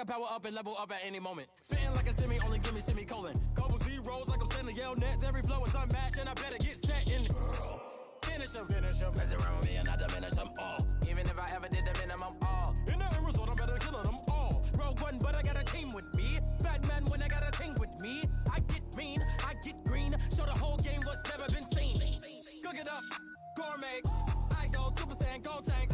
can power up and level up at any moment. Spitting like a semi, only give me semicolon. Couple zeros like I'm sending yell nets. Every flow is unmatched, and I better get set in. Finish them. Mess around with me and I diminish them all. Even if I ever did the minimum, all. In the end result, I'm better killing them all. Rogue one, but I got a team with me. Batman when I got a team with me. I get mean, I get green. Show the whole game what's never been seen. Cook it up, gourmet. I go Super Saiyan, Gold Tank.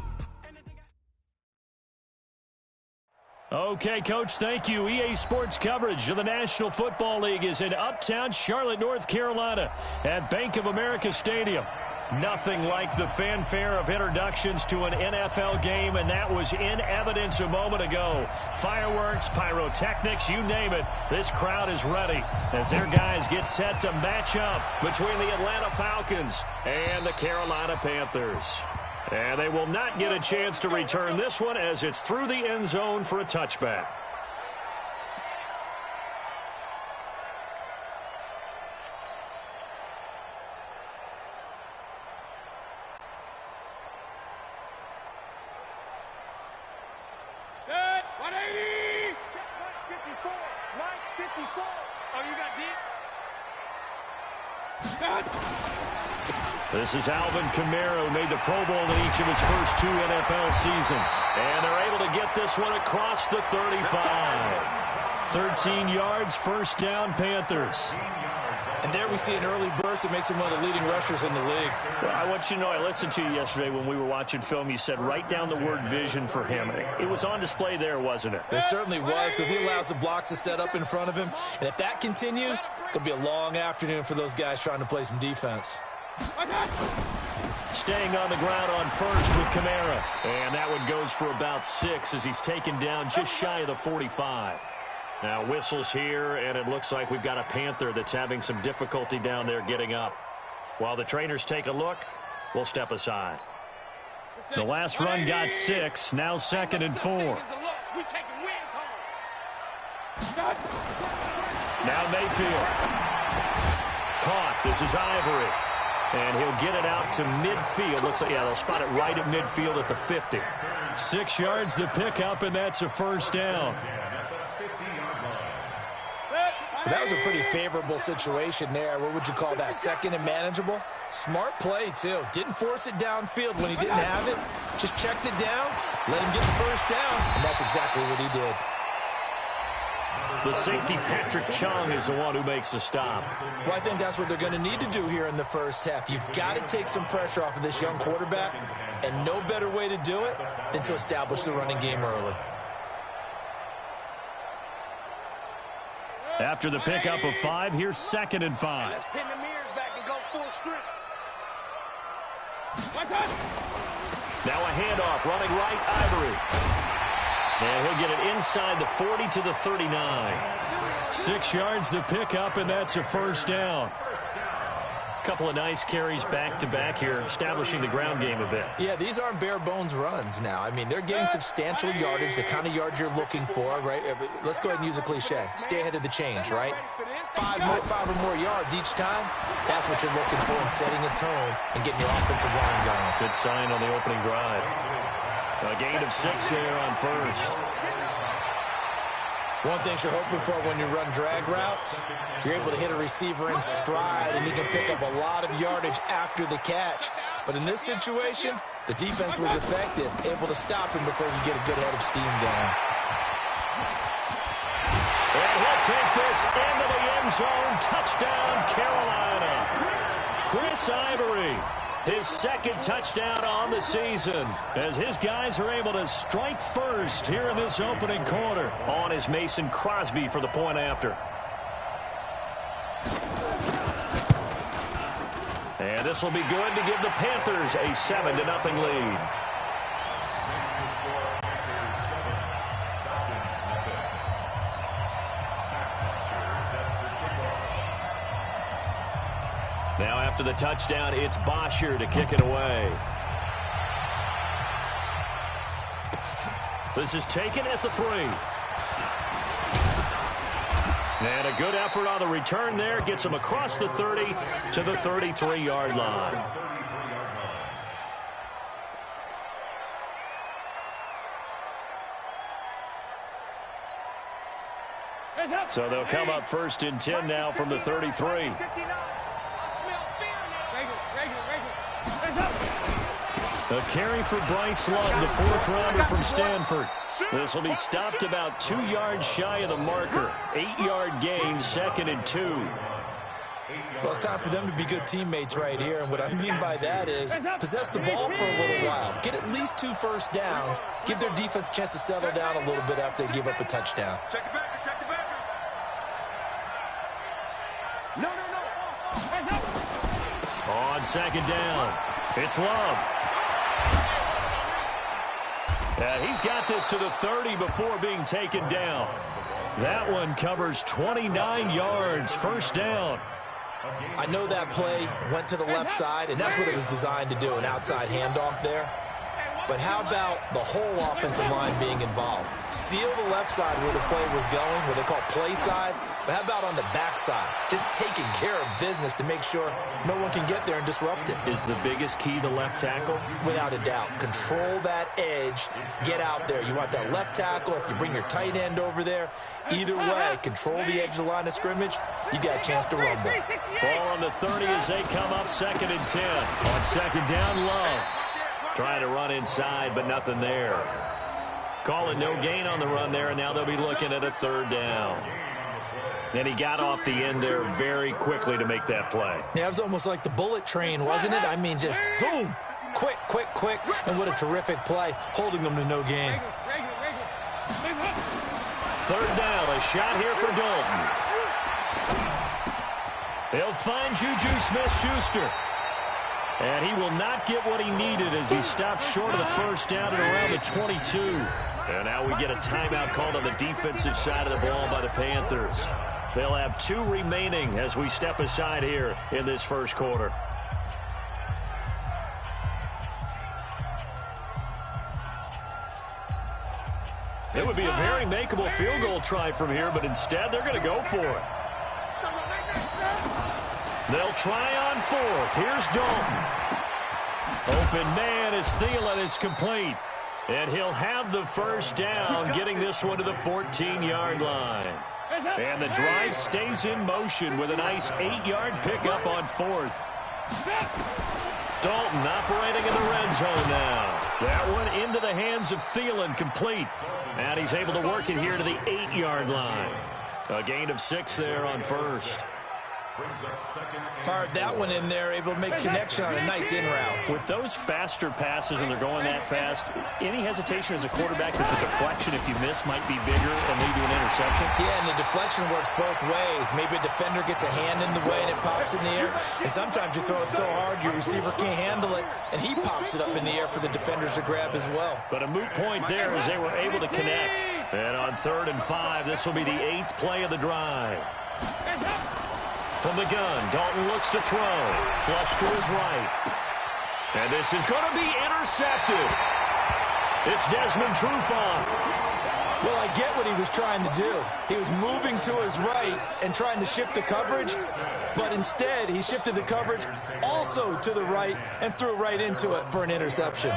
Okay, Coach, thank you. EA Sports coverage of the National Football League is in uptown Charlotte, North Carolina at Bank of America Stadium. Nothing like the fanfare of introductions to an NFL game, and that was in evidence a moment ago. Fireworks, pyrotechnics, you name it. This crowd is ready as their guys get set to match up between the Atlanta Falcons and the Carolina Panthers. And they will not get a chance to return this one as it's through the end zone for a touchback. Good, 180! Check, 54, Mike, 54. Oh, you got deep? Good. This is Alvin Kamara, made the Pro Bowl in each of his first 2 NFL seasons. And they're able to get this one across the 35. 13 yards, first down, Panthers. And there we see an early burst that makes him one of the leading rushers in the league. Well, I want you to know, I listened to you yesterday when we were watching film. You said write down the word vision for him. It was on display there, wasn't it? It certainly was, because he allows the blocks to set up in front of him. And if that continues, it could be a long afternoon for those guys trying to play some defense. Staying on the ground on first with Kamara. And that one goes for about 6 as he's taken down just shy of the 45. Now whistles here, and it looks like we've got a Panther that's having some difficulty down there getting up. While the trainers take a look, we'll step aside. The last run got 6, now 2nd and 4. Now Mayfield. Caught. This is Ivory. And he'll get it out to midfield. Looks like, yeah, they'll spot it right at midfield at the 50. 6 yards the pickup, and that's a first down. That was a pretty favorable situation there. What would you call that? 2nd and manageable? Smart play, too. Didn't force it downfield when he didn't have it. Just checked it down, let him get the first down, and that's exactly what he did. The safety, Patrick Chung, is the one who makes the stop. Well, I think that's what they're going to need to do here in the first half. You've got to take some pressure off of this young quarterback, and no better way to do it than to establish the running game early. After the pickup of 5, here's 2nd and 5. Let's pin the mirrors back and go full strip. Now a handoff, running right, Ivory. And he'll get it inside the 40 to the 39. 6 yards the pickup, and that's a first down. Couple of nice carries back-to-back here, establishing the ground game a bit. Yeah, these aren't bare-bones runs now. I mean, they're getting substantial yardage, the kind of yards you're looking for, right? Let's go ahead and use a cliche. Stay ahead of the change, right? 5 or more yards each time, that's what you're looking for in setting a tone and getting your offensive line going. Good sign on the opening drive. A gain of 6 there on first. One thing you're hoping for when you run drag routes, you're able to hit a receiver in stride, and he can pick up a lot of yardage after the catch. But in this situation, the defense was effective, able to stop him before you get a good head of steam going. And he'll take this into the end zone. Touchdown, Carolina. Chris Ivory. His 2nd touchdown on the season as his guys are able to strike first here in this opening quarter. On is Mason Crosby for the point after. And this will be good to give the Panthers a 7-0 lead. Now after the touchdown, it's Bosher to kick it away. This is taken at the 3. And a good effort on the return there. Gets him across the 30 to the 33-yard line. So they'll come up first and 10 now from the 33. A carry for Bryce Love, the fourth-rounder from Stanford. This will be stopped about 2 yards shy of the marker. 8-yard gain, 2nd and 2. Well, it's time for them to be good teammates right here, and what I mean by that is possess the ball for a little while. Get at least 2 first downs. Give their defense a chance to settle down a little bit after they give up a touchdown. Check the back, check the back. No. On 2nd down, it's Love. And he's got this to the 30 before being taken down. That one covers 29 yards, first down. I know that play went to the left side, and that's what it was designed to do, an outside handoff there. But how about the whole offensive line being involved? Seal the left side where the play was going, what they call play side. But how about on the back side? Just taking care of business to make sure no one can get there and disrupt it. Is the biggest key the left tackle? Without a doubt. Control that edge. Get out there. You want that left tackle. If you bring your tight end over there, either way, control the edge of the line of scrimmage, you got a chance to rumble. Ball on the 30 as they come up 2nd and 10. On 2nd down, Love. Trying to run inside, but nothing there. Call it no gain on the run there, and now they'll be looking at a 3rd down. And he got off the end there very quickly to make that play. Yeah, it was almost like the bullet train, wasn't it? I mean, just zoom. Quick. And what a terrific play, holding them to no gain. 3rd down, a shot here for Dalton. He'll find Juju Smith-Schuster. And he will not get what he needed as he stopped short of the first down at around the 22. And now we get a timeout called on the defensive side of the ball by the Panthers. They'll have 2 remaining as we step aside here in this first quarter. It would be a very makeable field goal try from here, but instead they're going to go for it. They'll try on 4th. Here's Dalton. Open man is Thielen. It's complete. And he'll have the first down, getting this one to the 14-yard line. And the drive stays in motion with a nice 8-yard pickup on 4th. Dalton operating in the red zone now. That one into the hands of Thielen, complete. And he's able to work it here to the 8-yard line. A gain of 6 there on 1st. Fired that one in there, able to make connection on a nice in route. With those faster passes and they're going that fast, any hesitation as a quarterback that the deflection, if you miss, might be bigger and lead to an interception? Yeah, and the deflection works both ways. Maybe a defender gets a hand in the way and it pops in the air. And sometimes you throw it so hard your receiver can't handle it, and he pops it up in the air for the defenders to grab as well. But a moot point there as they were able to connect. And on 3rd and 5, this will be the 8th play of the drive. From the gun, Dalton looks to throw. Flush to his right. And this is going to be intercepted. It's Desmond Trufant. Well, I get what he was trying to do. He was moving to his right and trying to shift the coverage, but instead he shifted the coverage also to the right and threw right into it for an interception.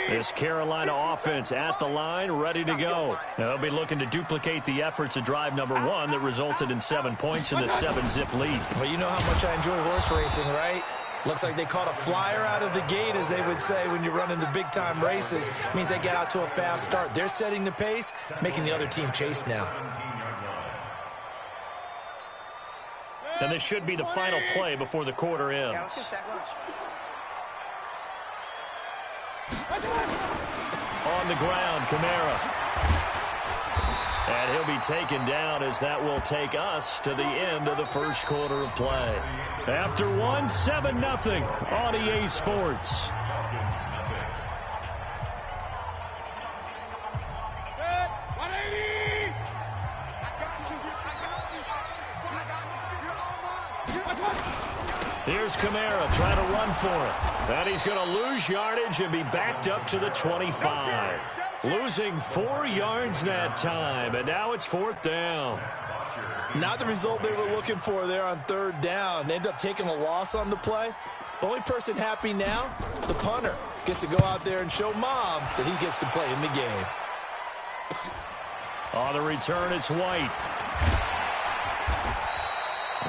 This Carolina offense at the line, ready to go. Now they'll be looking to duplicate the efforts of drive number 1 that resulted in 7 points in the 7-zip lead. Well, you know how much I enjoy horse racing, right? Looks like they caught a flyer out of the gate, as they would say when you're running the big-time races. Means they get out to a fast start. They're setting the pace, making the other team chase now. And this should be the final play before the quarter ends. On the ground, Kamara. And he'll be taken down as that will take us to the end of the first quarter of play. After 7-0 on EA Sports. Here's Kamara trying to run for it. And he's going to lose yardage and be backed up to the 25. Losing 4 yards that time, and now it's 4th down. Not the result they were looking for there on 3rd down. They end up taking a loss on the play. The only person happy now, the punter, gets to go out there and show Mom that he gets to play in the game. On the return, it's White.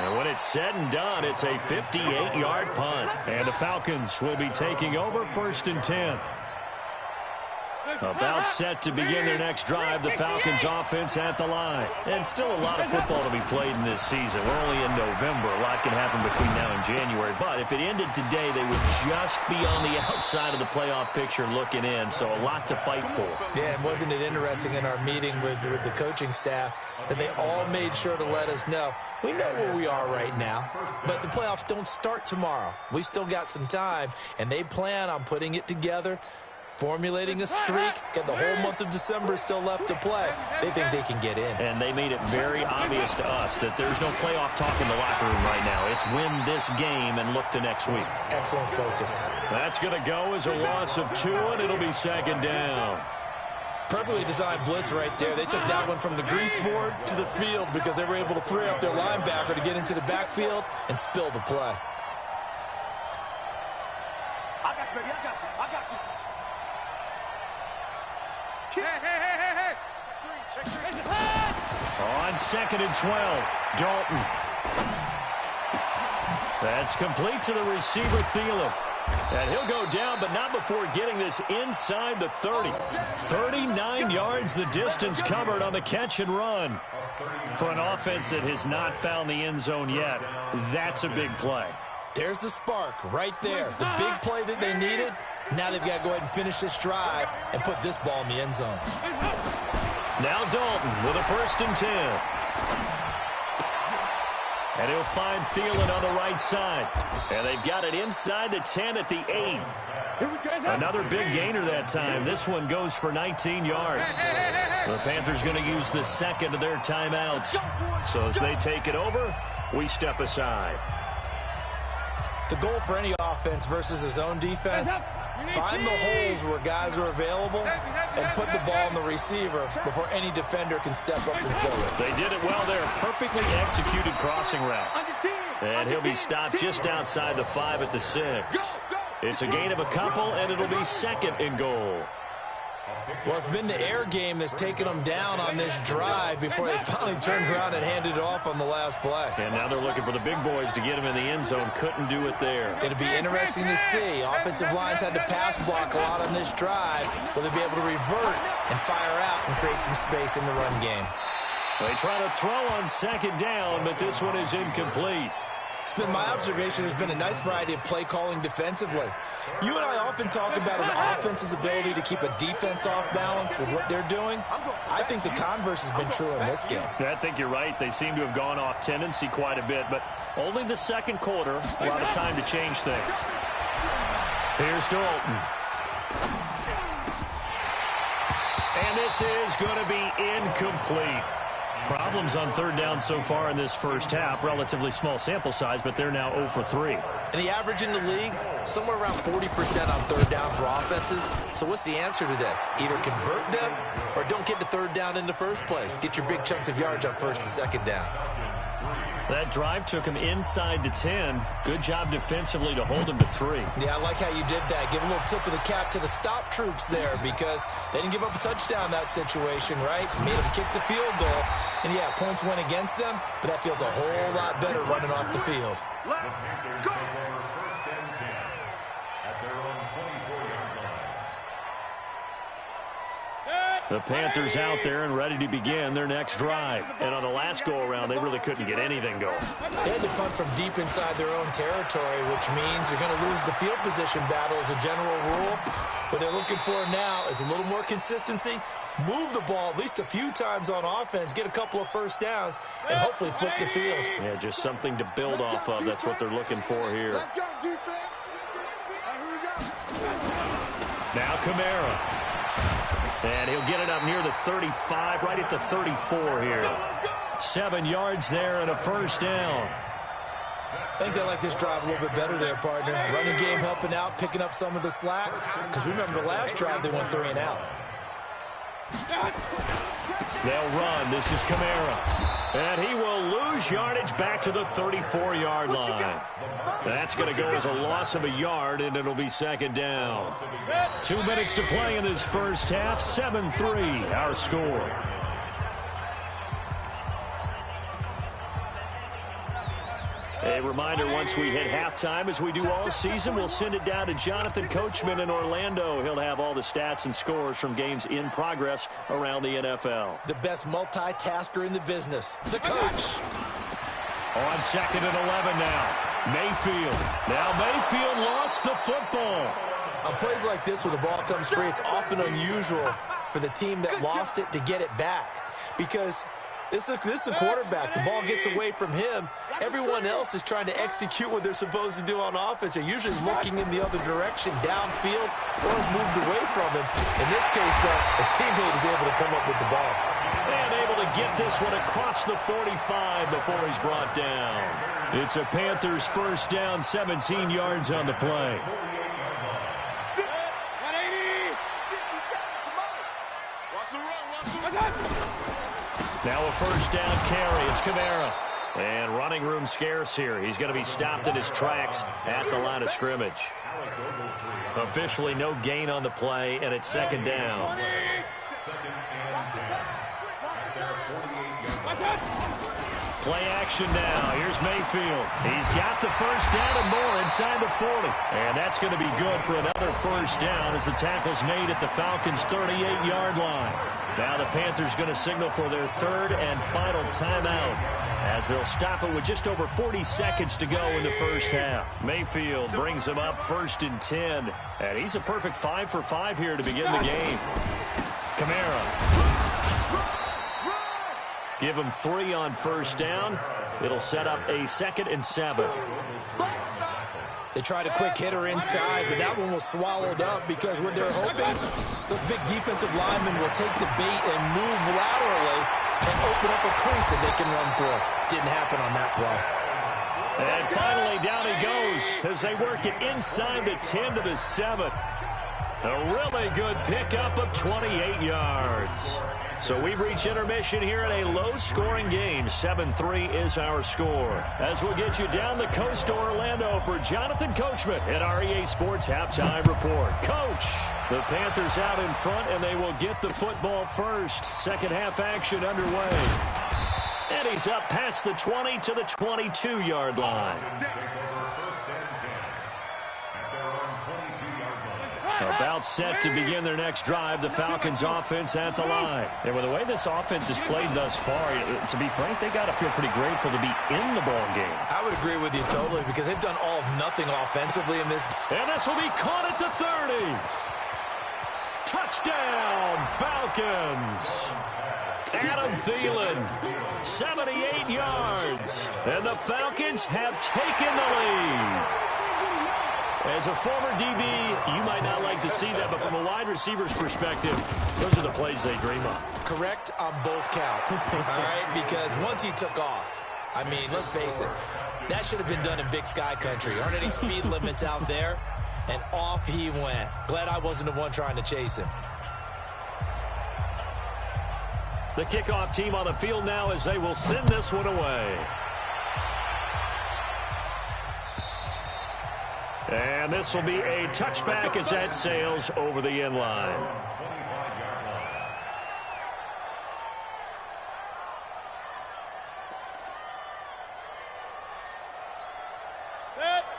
And when it's said and done, it's a 58-yard punt. And the Falcons will be taking over 1st and 10. About set to begin their next drive, the Falcons offense at the line. And still a lot of football to be played in this season. We're only in November. A lot can happen between now and January. But if it ended today, they would just be on the outside of the playoff picture looking in. So a lot to fight for. Yeah, and wasn't it interesting in our meeting with the coaching staff that they all made sure to let us know, we know where we are right now, but the playoffs don't start tomorrow. We still got some time, and they plan on putting it together, formulating a streak, got the whole month of December still left to play. They think they can get in. And they made it very obvious to us that there's no playoff talk in the locker room right now. It's win this game and look to next week. Excellent focus. That's going to go as a loss of 2, and it'll be 2nd down. Perfectly designed blitz right there. They took that one from the grease board to the field because they were able to free up their linebacker to get into the backfield and spill the play. I got you, baby. I got you. I got you. Hey. Check three. On 2nd and 12, Dalton. That's complete to the receiver, Thielen. And he'll go down, but not before getting this inside the 30. 39 yards the distance covered on the catch and run. For an offense that has not found the end zone yet, that's a big play. There's the spark right there. The big play that they needed. Now they've got to go ahead and finish this drive and put this ball in the end zone. Now Dalton with a 1st and 10. And he'll find Thielen on the right side. And they've got it inside the 10 at the 8. Another big gainer that time. This one goes for 19 yards. The Panthers going to use the 2nd of their timeouts. So as they take it over, we step aside. The goal for any offense versus his own defense, find the holes where guys are available and put the ball in the receiver before any defender can step up and fill it. They did it well there. Perfectly executed crossing route. And he'll be stopped just outside the 5 at the 6. It's a gain of a couple, and it'll be 2nd and goal. Well, it's been the air game that's taken them down on this drive before they finally turned around and handed it off on the last play. And now they're looking for the big boys to get him in the end zone. Couldn't do it there. It'll be interesting to see. Offensive lines had to pass block a lot on this drive. Will they be able to revert and fire out and create some space in the run game? They try to throw on 2nd down, but this one is incomplete. It's been my observation there's been a nice variety of play calling defensively. You and I often talk about an offense's ability to keep a defense off balance with what they're doing. I think the converse has been true in this game. I think you're right. They seem to have gone off tendency quite a bit, but only the 2nd quarter, a lot of time to change things. Here's Dalton. And this is going to be incomplete. Problems on 3rd down so far in this first half. Relatively small sample size, but they're now 0 for 3. And the average in the league, somewhere around 40% on 3rd down for offenses. So what's the answer to this? Either convert them or don't get to 3rd down in the first place. Get your big chunks of yards on 1st and 2nd down. That drive took him inside the 10. Good job defensively to hold him to 3. Yeah, I like how you did that. Give a little tip of the cap to the stop troops there because they didn't give up a touchdown in that situation, right? Made them kick the field goal. And, yeah, points went against them, but that feels a whole lot better running off the field. Let's go. The Panthers out there and ready to begin their next drive. And on the last go-around, they really couldn't get anything going. They had to punt from deep inside their own territory, which means you're going to lose the field position battle as a general rule. What they're looking for now is a little more consistency, move the ball at least a few times on offense, get a couple of 1st downs, and hopefully flip the field. Yeah, just something to build off of. That's what they're looking for here. Let's go, defense. Here we go. Now Kamara. And he'll get it up near the 35, right at the 34 here. 7 yards there and a 1st down. I think they like this drive a little bit better there, partner. Running game helping out, picking up some of the slack. Because remember, the last drive they went 3 and out. They'll run. This is Kamara. And he will lose yardage back to the 34-yard line. That's going to go as a loss of a yard, and it'll be 2nd down. 2 minutes to play in this first half. 7-3, our score. A reminder, once we hit halftime, as we do all season, we'll send it down to Jonathan Coachman in Orlando. He'll have all the stats and scores from games in progress around the NFL. The best multitasker in the business, the coach. On 2nd and 11 now. Mayfield. Now Mayfield lost the football. On plays like this where the ball comes free, it's often unusual for the team that lost it to get it back. Because this is a quarterback. The ball gets away from him. Everyone else is trying to execute what they're supposed to do on offense. They're usually looking in the other direction, downfield, or moved away from him. In this case, though, a teammate is able to come up with the ball. And able to get this one across the 45 before he's brought down. It's a Panthers first down, 17 yards on the play. Now a first down carry. It's Kamara. And running room scarce here. He's going to be stopped in his tracks at the line of scrimmage. Officially no gain on the play, and it's 2nd down. Play action now. Here's Mayfield. He's got the first down and more inside the 40. And that's going to be good for another first down as the tackle's made at the Falcons' 38-yard line. Now the Panthers going to signal for their 3rd and final timeout as they'll stop it with just over 40 seconds to go in the first half. Mayfield brings him up 1st and 10. And he's a perfect 5 for 5 here to begin the game. Kamara. Give him 3 on first down. It'll set up a 2nd and 7. They tried a quick hitter inside, but that one was swallowed up because what they're hoping, those big defensive linemen will take the bait and move laterally and open up a crease that they can run through. Didn't happen on that play. And finally, down he goes as they work it inside the 10 to the 7. A really good pickup of 28 yards. So we've reached intermission here in a low-scoring game. 7-3 is our score. As we'll get you down the coast to Orlando for Jonathan Coachman at our EA Sports Halftime Report. Coach, the Panthers out in front, and they will get the football first. Second half action underway. And he's up past the 20 to the 22-yard line. About set to begin their next drive, the Falcons offense at the line. And with the way this offense has played thus far, to be frank, they got to feel pretty grateful to be in the ball game. I would agree with you totally because they've done all of nothing offensively in this. And this will be caught at the 30. Touchdown, Falcons. Adam Thielen, 78 yards. And the Falcons have taken the lead. As a former DB, you might not like to see that, but from a wide receiver's perspective, those are the plays they dream of. Correct on both counts, all right? Because once he took off, I mean, let's face it, that should have been done in Big Sky Country. Aren't any speed limits out there? And off he went. Glad I wasn't the one trying to chase him. The kickoff team on the field now as they will send this one away. And this will be a touchback as that sails over the end line.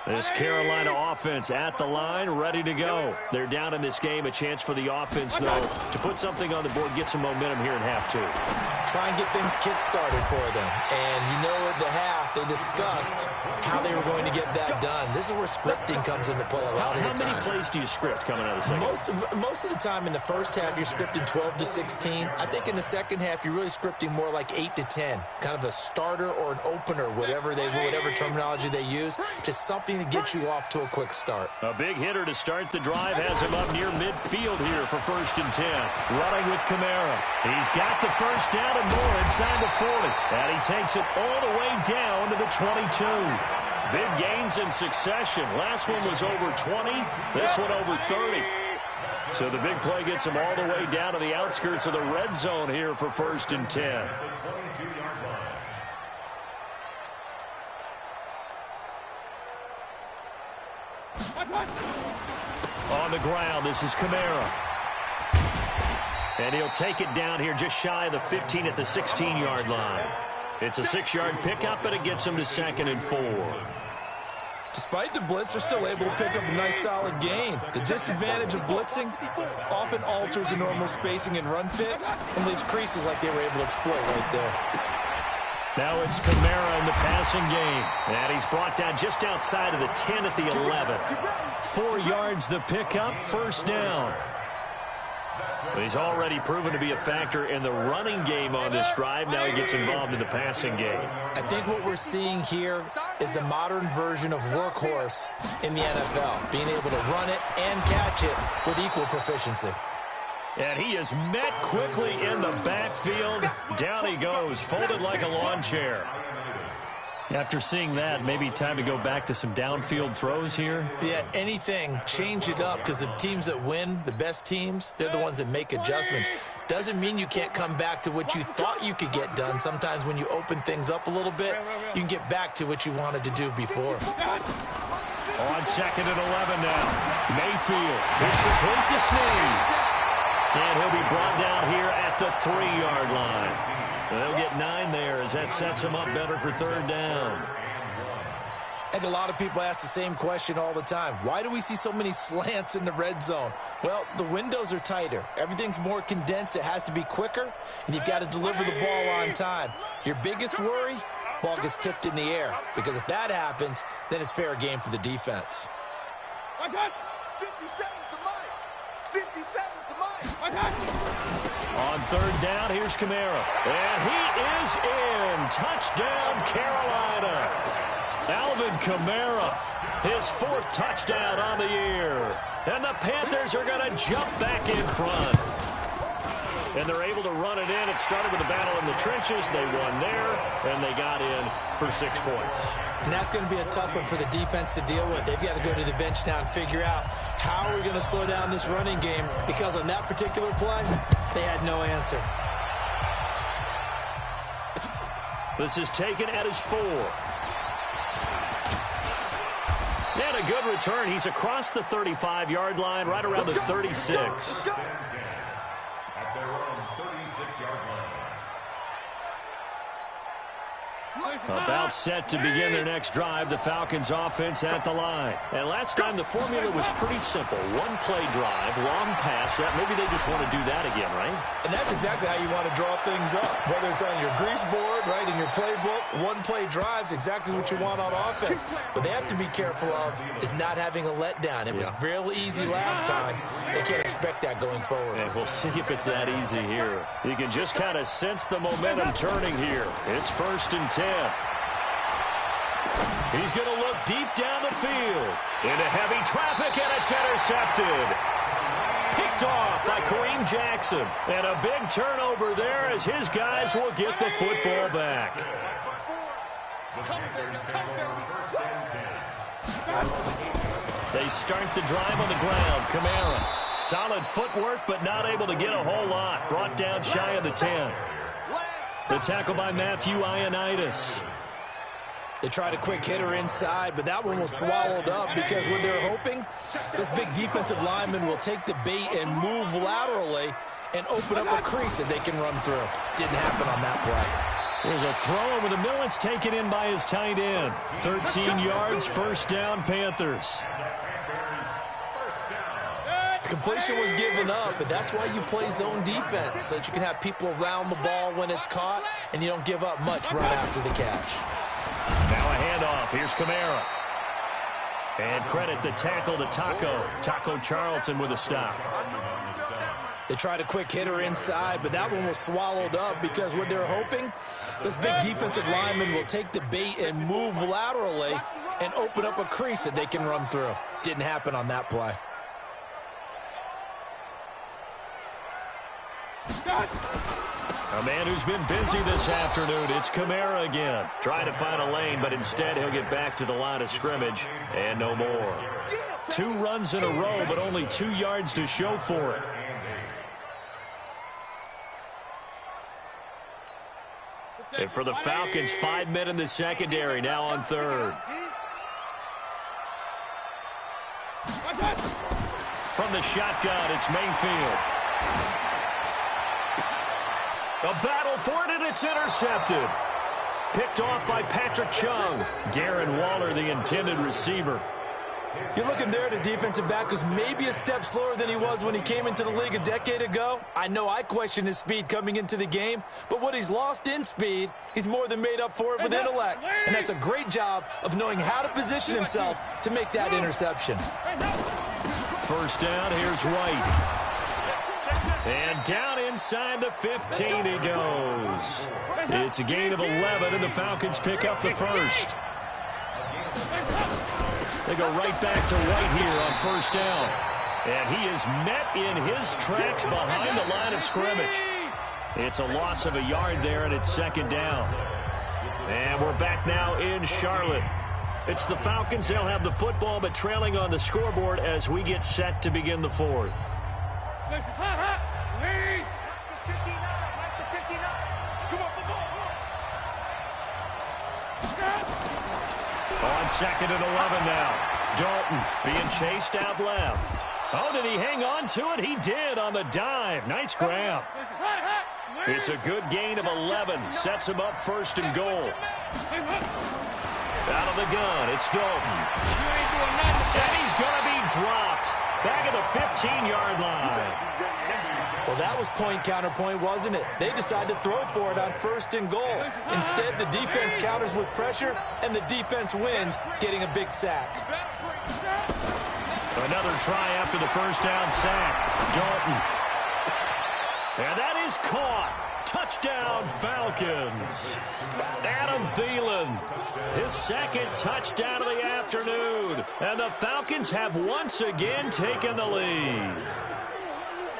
This Carolina offense at the line, ready to go. They're down in this game. A chance for the offense, though, to put something on the board, get some momentum here in half 2. Try and get things kick-started for them. And you know at the half, they discussed how they were going to get that done. This is where scripting comes into play a lot of the time. How many plays do you script coming out of the second? Most of the time in the first half, you're scripting 12 to 16. I think in the second half, you're really scripting more like 8 to 10. Kind of a starter or an opener, whatever terminology they use, just something to get you off to a quick start. A big hitter to start the drive has him up near midfield here for 1st and 10. Running with Kamara. He's got the first down and more inside the 40. And he takes it all the way down to the 22. Big gains in succession. Last one was over 20. This one over 30. So the big play gets him all the way down to the outskirts of the red zone here for 1st and 10. On the ground, this is Kamara. And he'll take it down here just shy of the 15 at the 16-yard line. It's a 6-yard pickup, and it gets them to 2nd and 4. Despite the blitz, they're still able to pick up a nice, solid gain. The disadvantage of blitzing often alters the normal spacing and run fits and leaves creases like they were able to exploit right there. Now it's Kamara in the passing game. And he's brought down just outside of the 10 at the 11. 4 yards the pickup, 1st down. But he's already proven to be a factor in the running game on this drive. Now he gets involved in the passing game. I think what we're seeing here is the modern version of workhorse in the NFL, being able to run it and catch it with equal proficiency. And he is met quickly in the backfield. Down he goes, folded like a lawn chair. After seeing that, maybe time to go back to some downfield throws here. Yeah, anything, change it up, because the teams that win, the best teams, they're the ones that make adjustments. Doesn't mean you can't come back to what you thought you could get done. Sometimes when you open things up a little bit, you can get back to what you wanted to do before. On 2nd and 11 now. Mayfield, it's complete to Snead. And he'll be brought down here at the 3-yard line. They'll get 9 there as that sets him up better for 3rd down. I think a lot of people ask the same question all the time. Why do we see so many slants in the red zone? Well, the windows are tighter. Everything's more condensed. It has to be quicker, and you've got to deliver the ball on time. Your biggest worry, ball gets tipped in the air, because if that happens, then it's fair game for the defense. 57's the mic. 57's the mic. On 3rd down, here's Kamara. And he is in. Touchdown, Carolina. Alvin Kamara, his 4th touchdown on the year. And the Panthers are going to jump back in front. And they're able to run it in. It started with a battle in the trenches. They won there, and they got in for 6 points. And that's going to be a tough one for the defense to deal with. They've got to go to the bench now and figure out how we're going to slow down this running game, because on that particular play, they had no answer. This is taken at his 4. And a good return. He's across the 35-yard line, right around the 36. About set to begin their next drive, the Falcons offense at the line. And last time the formula was pretty simple. 1-play drive, long pass. That maybe they just want to do that again, right? And that's exactly how you want to draw things up. Whether it's on your grease board, right, in your playbook, 1-play drive's exactly what you want on offense. What they have to be careful of is not having a letdown. It was real easy last time. They can't expect that going forward. And we'll see if it's that easy here. You can just kind of sense the momentum turning here. It's 1st and 10. He's going to look deep down the field. Into heavy traffic, and it's intercepted. Picked off by Kareem Jackson. And a big turnover there as his guys will get the football back. They start the drive on the ground. Kamara, solid footwork, but not able to get a whole lot. Brought down shy of the 10. The tackle by Matthew Ioannidis. They tried a quick hitter inside, but that one was swallowed up, because what they're hoping, this big defensive lineman will take the bait and move laterally and open up a crease that they can run through. Didn't happen on that play. There's a throw over the middle. It's taken in by his tight end. 13 yards, 1st down, Panthers. Completion was given up, but that's why you play zone defense, so that you can have people around the ball when it's caught, and you don't give up much right after the catch. Now a handoff. Here's Kamara. And credit the tackle to Taco Charlton with a stop. They tried a quick hitter inside, but that one was swallowed up, because what they're hoping, this big defensive lineman will take the bait and move laterally and open up a crease that they can run through. Didn't happen on that play. A man who's been busy this afternoon. It's Kamara again. Trying to find a lane, but instead he'll get back to the line of scrimmage and no more. 2 runs in a row, but only 2 yards to show for it. And for the Falcons, 5 men in the secondary, now on 3rd. From the shotgun, it's Mayfield. A battle for it, and it's intercepted. Picked off by Patrick Chung. Darren Waller, the intended receiver. You're looking there at a defensive back who's maybe a step slower than he was when he came into the league a decade ago. I know I questioned his speed coming into the game, but what he's lost in speed, he's more than made up for it with intellect. And that's a great job of knowing how to position himself to make that interception. First down, here's White. And down inside the 15 he goes. It's a gain of 11, and the Falcons pick up the first. They go right back to White here on first down. And he is met in his tracks behind the line of scrimmage. It's a loss of a yard there, and it's second down. And we're back now in Charlotte. It's the Falcons. They'll have the football, but trailing on the scoreboard as we get set to begin the fourth. On second and 11 now. Dalton being chased out left. Oh, did he hang on to it? He did on the dive. Nice grab. It's a good gain of 11. Sets him up first and goal. Out of the gun, it's Dalton. And he's going to be dropped. Back at the 15-yard line. Well, that was point-counterpoint, wasn't it? They decided to throw for it on first and goal. Instead, the defense counters with pressure, and the defense wins, getting a big sack. Another try after the first down sack. Dalton. And that is caught. Touchdown, Falcons. Adam Thielen, his second touchdown of the afternoon. And the Falcons have once again taken the lead.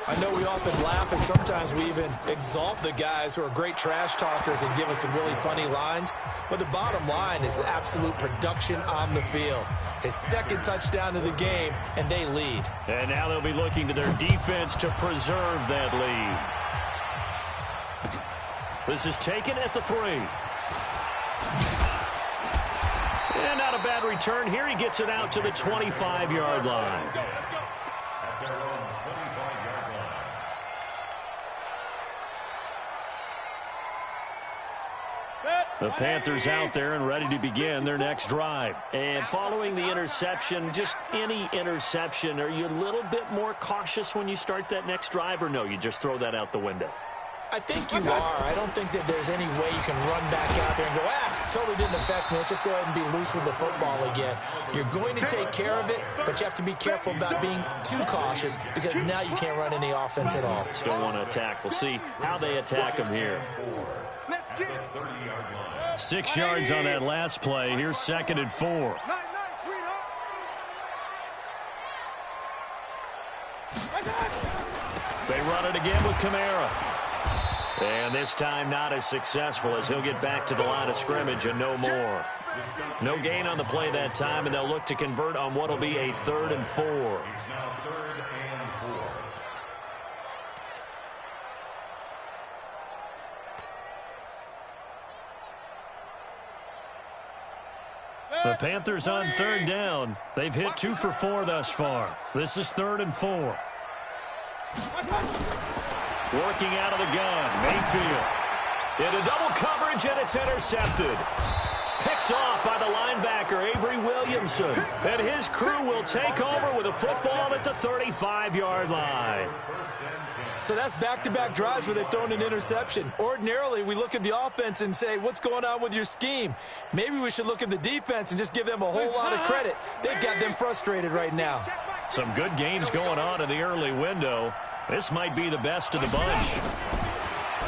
I know we often laugh, and sometimes we even exalt the guys who are great trash talkers and give us some really funny lines. But the bottom line is absolute production on the field. His second touchdown of the game, and they lead. And now they'll be looking to their defense to preserve that lead. This is taken at the 3. And not a bad return here. He gets it out to the 25-yard line. The Panthers out there and ready to begin their next drive. And following the interception, just any interception, are you a little bit more cautious when you start that next drive, or no, you just throw that out the window? I think you are. I don't think that there's any way you can run back out there and go, totally didn't affect me. Let's just go ahead and be loose with the football again. You're going to take care of it, but you have to be careful about being too cautious because now you can't run any offense at all. Still want to attack. We'll see how they attack him here. 6 yards on that last play. Here's second and 4. They run it again with Kamara. And this time not as successful as he'll get back to the line of scrimmage and no more. No gain on the play that time, and they'll look to convert on what will be a 3rd and 4. The Panthers on 3rd down. They've hit 2 for 4 thus far. This is 3rd and 4. Working out of the gun, Mayfield. Into double coverage, and it's intercepted. Picked off by the linebacker, Avery Williamson. And his crew will take over with a football at the 35-yard line. So that's back-to-back drives where they've thrown an interception. Ordinarily, we look at the offense and say, what's going on with your scheme? Maybe we should look at the defense and just give them a whole lot of credit. They've got them frustrated right now. Some good games going on in the early window. This might be the best of the bunch.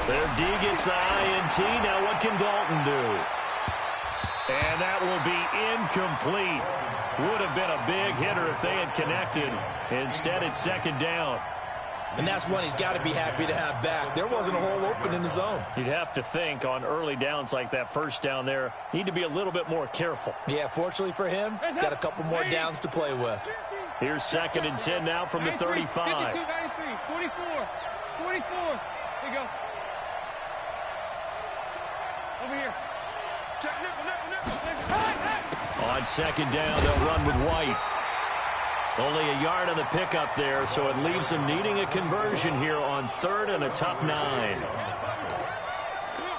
Their D gets the INT. Now what can Dalton do? And that will be incomplete. Would have been a big hitter if they had connected. Instead, it's second down. And that's one he's got to be happy to have back. There wasn't a hole open in the zone. You'd have to think on early downs like that first down there, need to be a little bit more careful. Yeah, fortunately for him, got a couple more downs to play with. Here's second and 10 now from the 35. 44. 44. Here you go. Over here. On second down, they'll run with White. Only a yard on the pickup there, so it leaves them needing a conversion here on 3rd and a tough 9.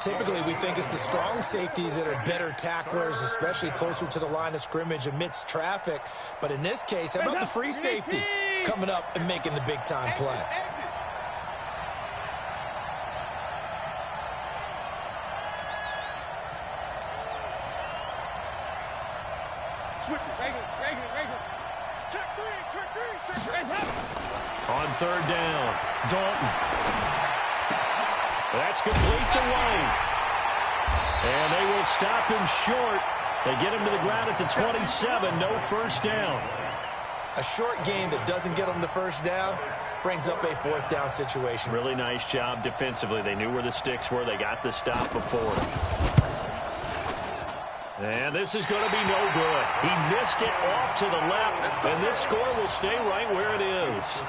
Typically, we think it's the strong safeties that are better tacklers, especially closer to the line of scrimmage amidst traffic. But in this case, how about the free safety coming up and making the big-time play? On third down, Dalton. That's complete to White. And they will stop him short. They get him to the ground at the 27. No first down. A short game that doesn't get them the first down brings up a fourth down situation. Really nice job defensively. They knew where the sticks were. They got the stop before. And this is going to be no good. He missed it off to the left, and this score will stay right where it is.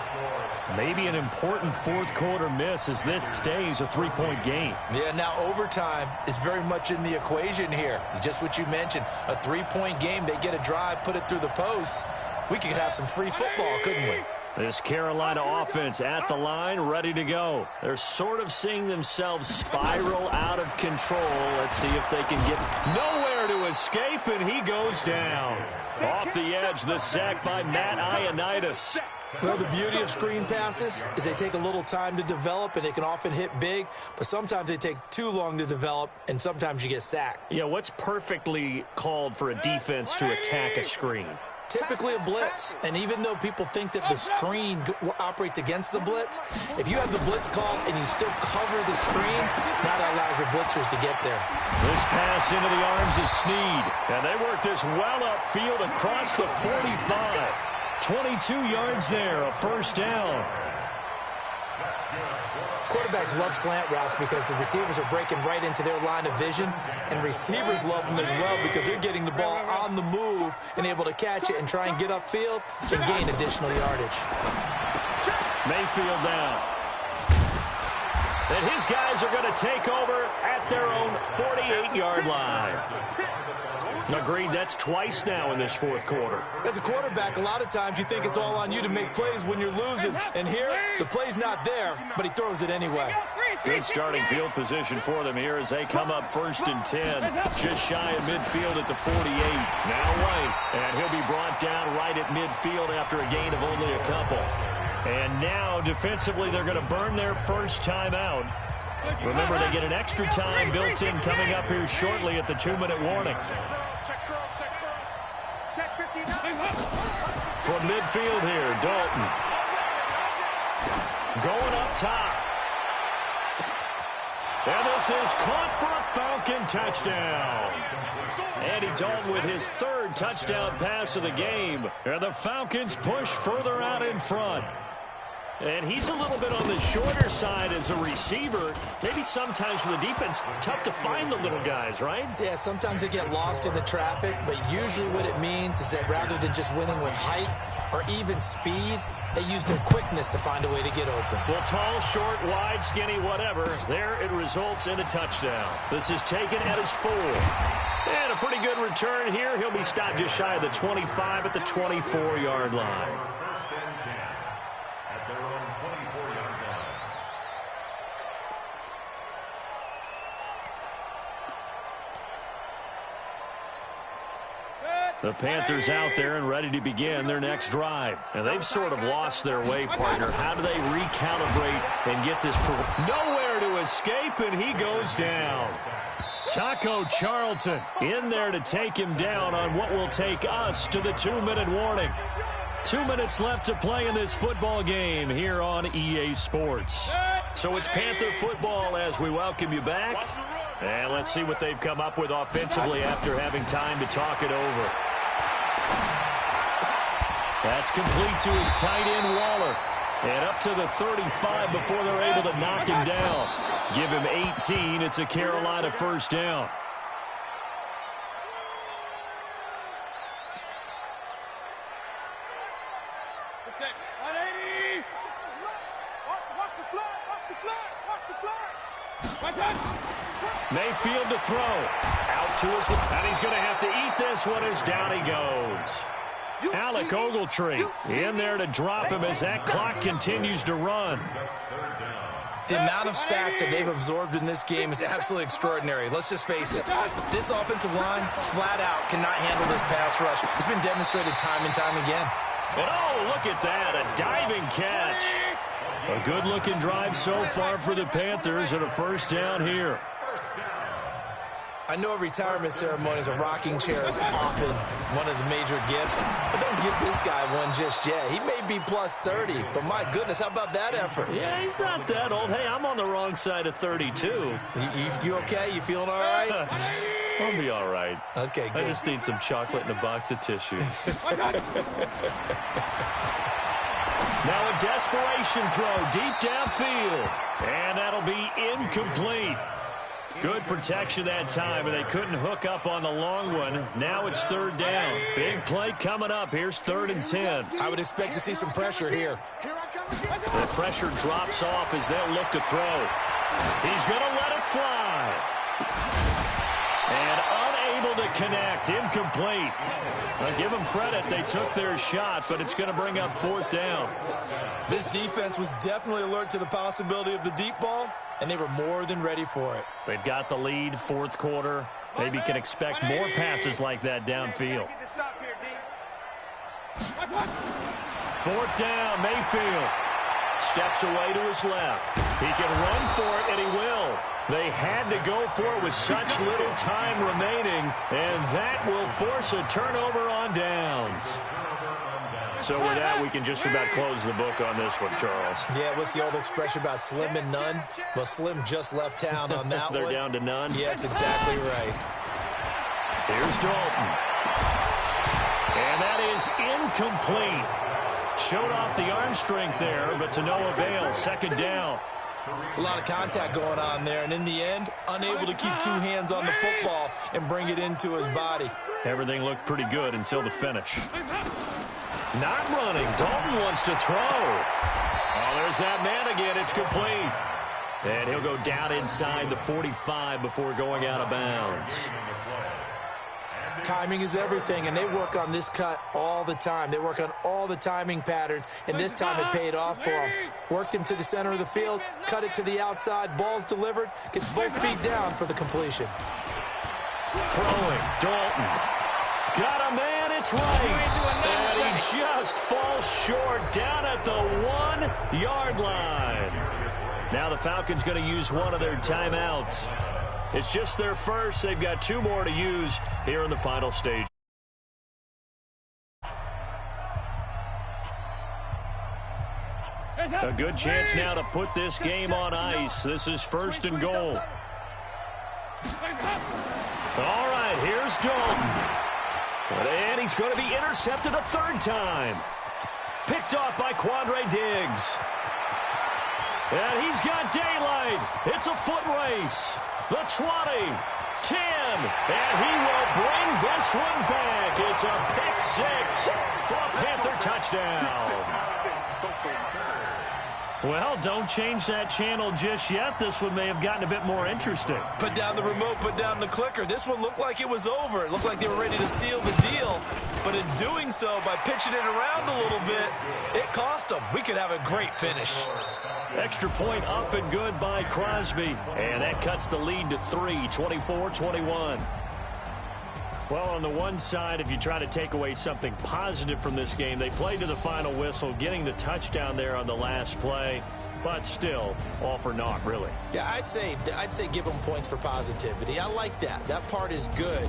Maybe an important fourth quarter miss as this stays a three-point game. Yeah, now overtime is very much in the equation here. Just what you mentioned, a three-point game. They get a drive, put it through the posts. We could have some free football, couldn't we? This Carolina offense at the line, ready to go. They're sort of seeing themselves spiral out of control. Let's see if they can get nowhere to escape, and he goes down. Off the edge, the sack by Matt Ioannidis. Well, the beauty of screen passes is they take a little time to develop, and they can often hit big, but sometimes they take too long to develop, and sometimes you get sacked. Yeah, what's perfectly called for a defense to attack a screen? Typically a blitz, and even though people think that the screen operates against the blitz, if you have the blitz called and you still cover the screen, now that allows your blitzers to get there. This pass into the arms of Snead, and they work this well upfield across the 45. 22 yards there, a first down. Quarterbacks love slant routes because the receivers are breaking right into their line of vision, and receivers love them as well because they're getting the ball on the move and able to catch it and try and get upfield and gain additional yardage. Mayfield down. And his guys are going to take over at their own 48-yard line. Agreed, that's twice now in this fourth quarter. As a quarterback, a lot of times you think it's all on you to make plays when you're losing. And here, the play's not there, but he throws it anyway. Good starting field position for them here as they come up 1st and 10. Just shy of midfield at the 48. Now White, and he'll be brought down right at midfield after a gain of only a couple. And now, defensively, they're going to burn their first time out. Remember, they get an extra time built in coming up here shortly at the 2-minute warning. From midfield here, Dalton. Going up top. And this is caught for a Falcon touchdown. Andy Dalton with his third touchdown pass of the game. And the Falcons push further out in front. And he's a little bit on the shorter side as a receiver. Maybe sometimes for the defense, tough to find the little guys, right? Yeah, sometimes they get lost in the traffic, but usually what it means is that rather than just winning with height or even speed, they use their quickness to find a way to get open. Well, tall, short, wide, skinny, whatever, there it results in a touchdown. This is taken at his 4. And a pretty good return here. He'll be stopped just shy of the 25 at the 24-yard line. The Panthers out there and ready to begin their next drive. And they've sort of lost their way, partner. How do they recalibrate and get this? Nowhere to escape, and he goes down. Taco Charlton in there to take him down on what will take us to the 2-minute warning. 2 minutes left to play in this football game here on EA Sports. So it's Panther football as we welcome you back. And let's see what they've come up with offensively after having time to talk it over. That's complete to his tight end, Waller. And up to the 35 before they're able to knock him down. Give him 18. It's a Carolina first down. Mayfield to throw. Out to his left. And he's going to have to eat this one as down he goes. Alec Ogletree in there to drop him as that clock continues to run. The amount of sacks that they've absorbed in this game is absolutely extraordinary. Let's just face it. This offensive line, flat out, cannot handle this pass rush. It's been demonstrated time and time again. And oh, look at that, a diving catch. A good-looking drive so far for the Panthers and a first down here. I know retirement ceremonies, a rocking chair is often one of the major gifts, but don't give this guy one just yet. He may be plus 30, but my goodness, how about that effort? Yeah, he's not that old. Hey, I'm on the wrong side of 32. You okay? You feeling all right? I'll be all right. Okay, good. I just need some chocolate and a box of tissues. Now a desperation throw deep downfield, and that'll be incomplete. Good protection that time, and they couldn't hook up on the long one. Now it's third down. Big play coming up. Here's 3rd and 10. I would expect to see some pressure here. The pressure drops off as they'll look to throw. He's going to let it fly. And unable to connect. Incomplete. I'll give them credit. They took their shot, but it's going to bring up 4th down. This defense was definitely alert to the possibility of the deep ball, and they were more than ready for it. They've got the lead, 4th quarter. Maybe can expect more passes like that downfield. 4th down, Mayfield. Steps away to his left. He can run for it, and he will. They had to go for it with such little time remaining, and that will force a turnover on downs. So with that, we can just about close the book on this one, Charles. Yeah, what's the old expression about slim and none? Well, Slim just left town on that They're one. down to none? Yes, exactly right. Here's Dalton. And that is incomplete. Showed off the arm strength there, but to no avail. 2nd down. It's a lot of contact going on there, and in the end, unable to keep 2 hands on the football and bring it into his body. Everything looked pretty good until the finish. Not running. Dalton wants to throw. Oh, there's that man again. It's complete. And he'll go down inside the 45 before going out of bounds. Timing is everything, and they work on this cut all the time. They work on all the timing patterns, and this time it paid off for them. Worked him to the center of the field, cut it to the outside, ball's delivered, gets both feet down for the completion. Throwing, Dalton. Got a man, it's right. And he just falls short down at the 1-yard line. Now the Falcons going to use one of their timeouts. It's just their first. They've got 2 more to use here in the final stage. A good chance now to put this game on ice. This is 1st and goal. All right, here's Dalton. And he's going to be intercepted a 3rd time. Picked off by Quandre Diggs. And he's got daylight. It's a foot race. The 20, 10, and he will bring this one back. It's a pick 6 for a Panther touchdown. Well, don't change that channel just yet. This one may have gotten a bit more interesting. Put down the remote, put down the clicker. This one looked like it was over. It looked like they were ready to seal the deal. But in doing so, by pitching it around a little bit, it cost them. We could have a great finish. Extra point up and good by Crosby. And that cuts the lead to 3, 24-21. Well, on the one side, if you try to take away something positive from this game, they played to the final whistle, getting the touchdown there on the last play. But still, all for naught, really. Yeah, I'd say give them points for positivity. I like that. That part is good.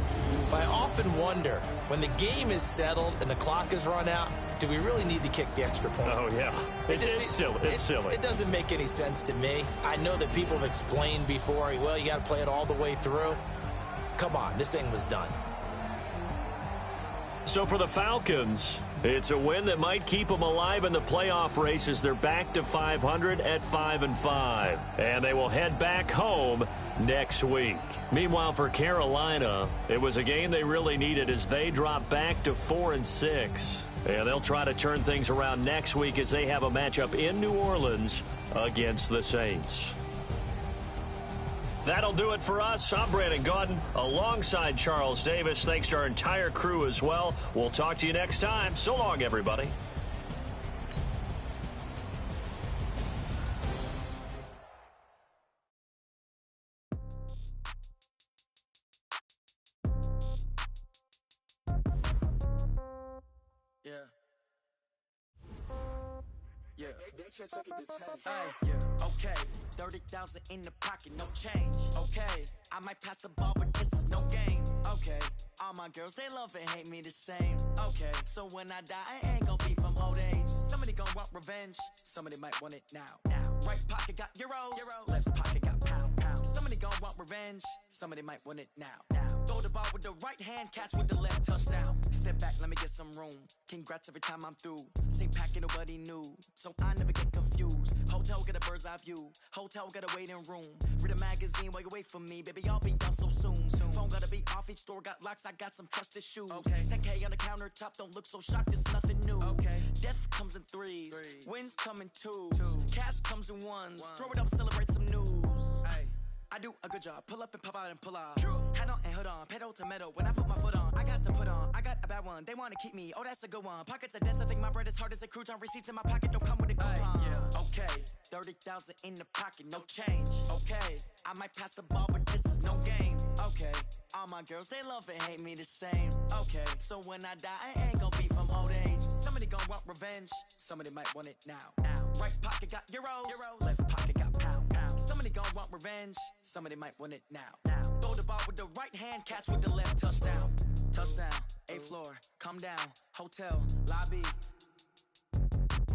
But I often wonder, when the game is settled and the clock is run out, do we really need to kick the extra point? Oh, yeah. It's silly. It's silly. It doesn't make any sense to me. I know that people have explained before, well, you got to play it all the way through. Come on, this thing was done. So for the Falcons, it's a win that might keep them alive in the playoff race as they're back to 500 at 5-5. And they will head back home next week. Meanwhile, for Carolina, it was a game they really needed as they drop back to 4-6. And they'll try to turn things around next week as they have a matchup in New Orleans against the Saints. That'll do it for us. I'm Brandon Gaudin alongside Charles Davis. Thanks to our entire crew as well. We'll talk to you next time. So long, everybody. Okay, 30,000 in the pocket, no change. Okay, I might pass the ball, but this is no game. Okay, all my girls, they love and hate me the same. Okay, so when I die, I ain't gon' be from old age. Somebody gon' want revenge, somebody might want it now. Right pocket got euros, left pocket got pounds. Somebody gon' want revenge, somebody might want it now. Throw the ball with the right hand, catch with the left, touchdown. Step back, let me get some room. Congrats every time I'm through. Same packet, nobody knew, so I never get confused. Hotel get a bird's eye view, hotel got a waiting room. Read a magazine while you wait for me, baby, I'll be done so soon. Phone gotta be off, each store got locks, I got some trusted shoes. 10K on the countertop, don't look so shocked, it's nothing new. Death comes in threes, wins come in twos, cash comes in ones. Throw it up, celebrate some news. I do a good job, pull up and pop out and pull out. Head on and hood on, pedal to metal. When I put my foot on, I got to put on. I got a bad one, they wanna keep me, oh that's a good one. Pockets are dense, I think my bread is hard as a crouton. Receipts in my pocket don't come with a coupon. Okay, 30,000 in the pocket, no change. Okay, I might pass the ball, but this is no game. Okay, all my girls, they love and hate me the same. Okay, so when I die, I ain't gon' be from old age. Somebody gon' want revenge, somebody might want it now. Right pocket got euros, left pocket got pounds. Somebody gon' want revenge, somebody might want it now. Throw the ball with the right hand, catch with the left, touchdown. Touchdown, 8th floor, come down, hotel, lobby.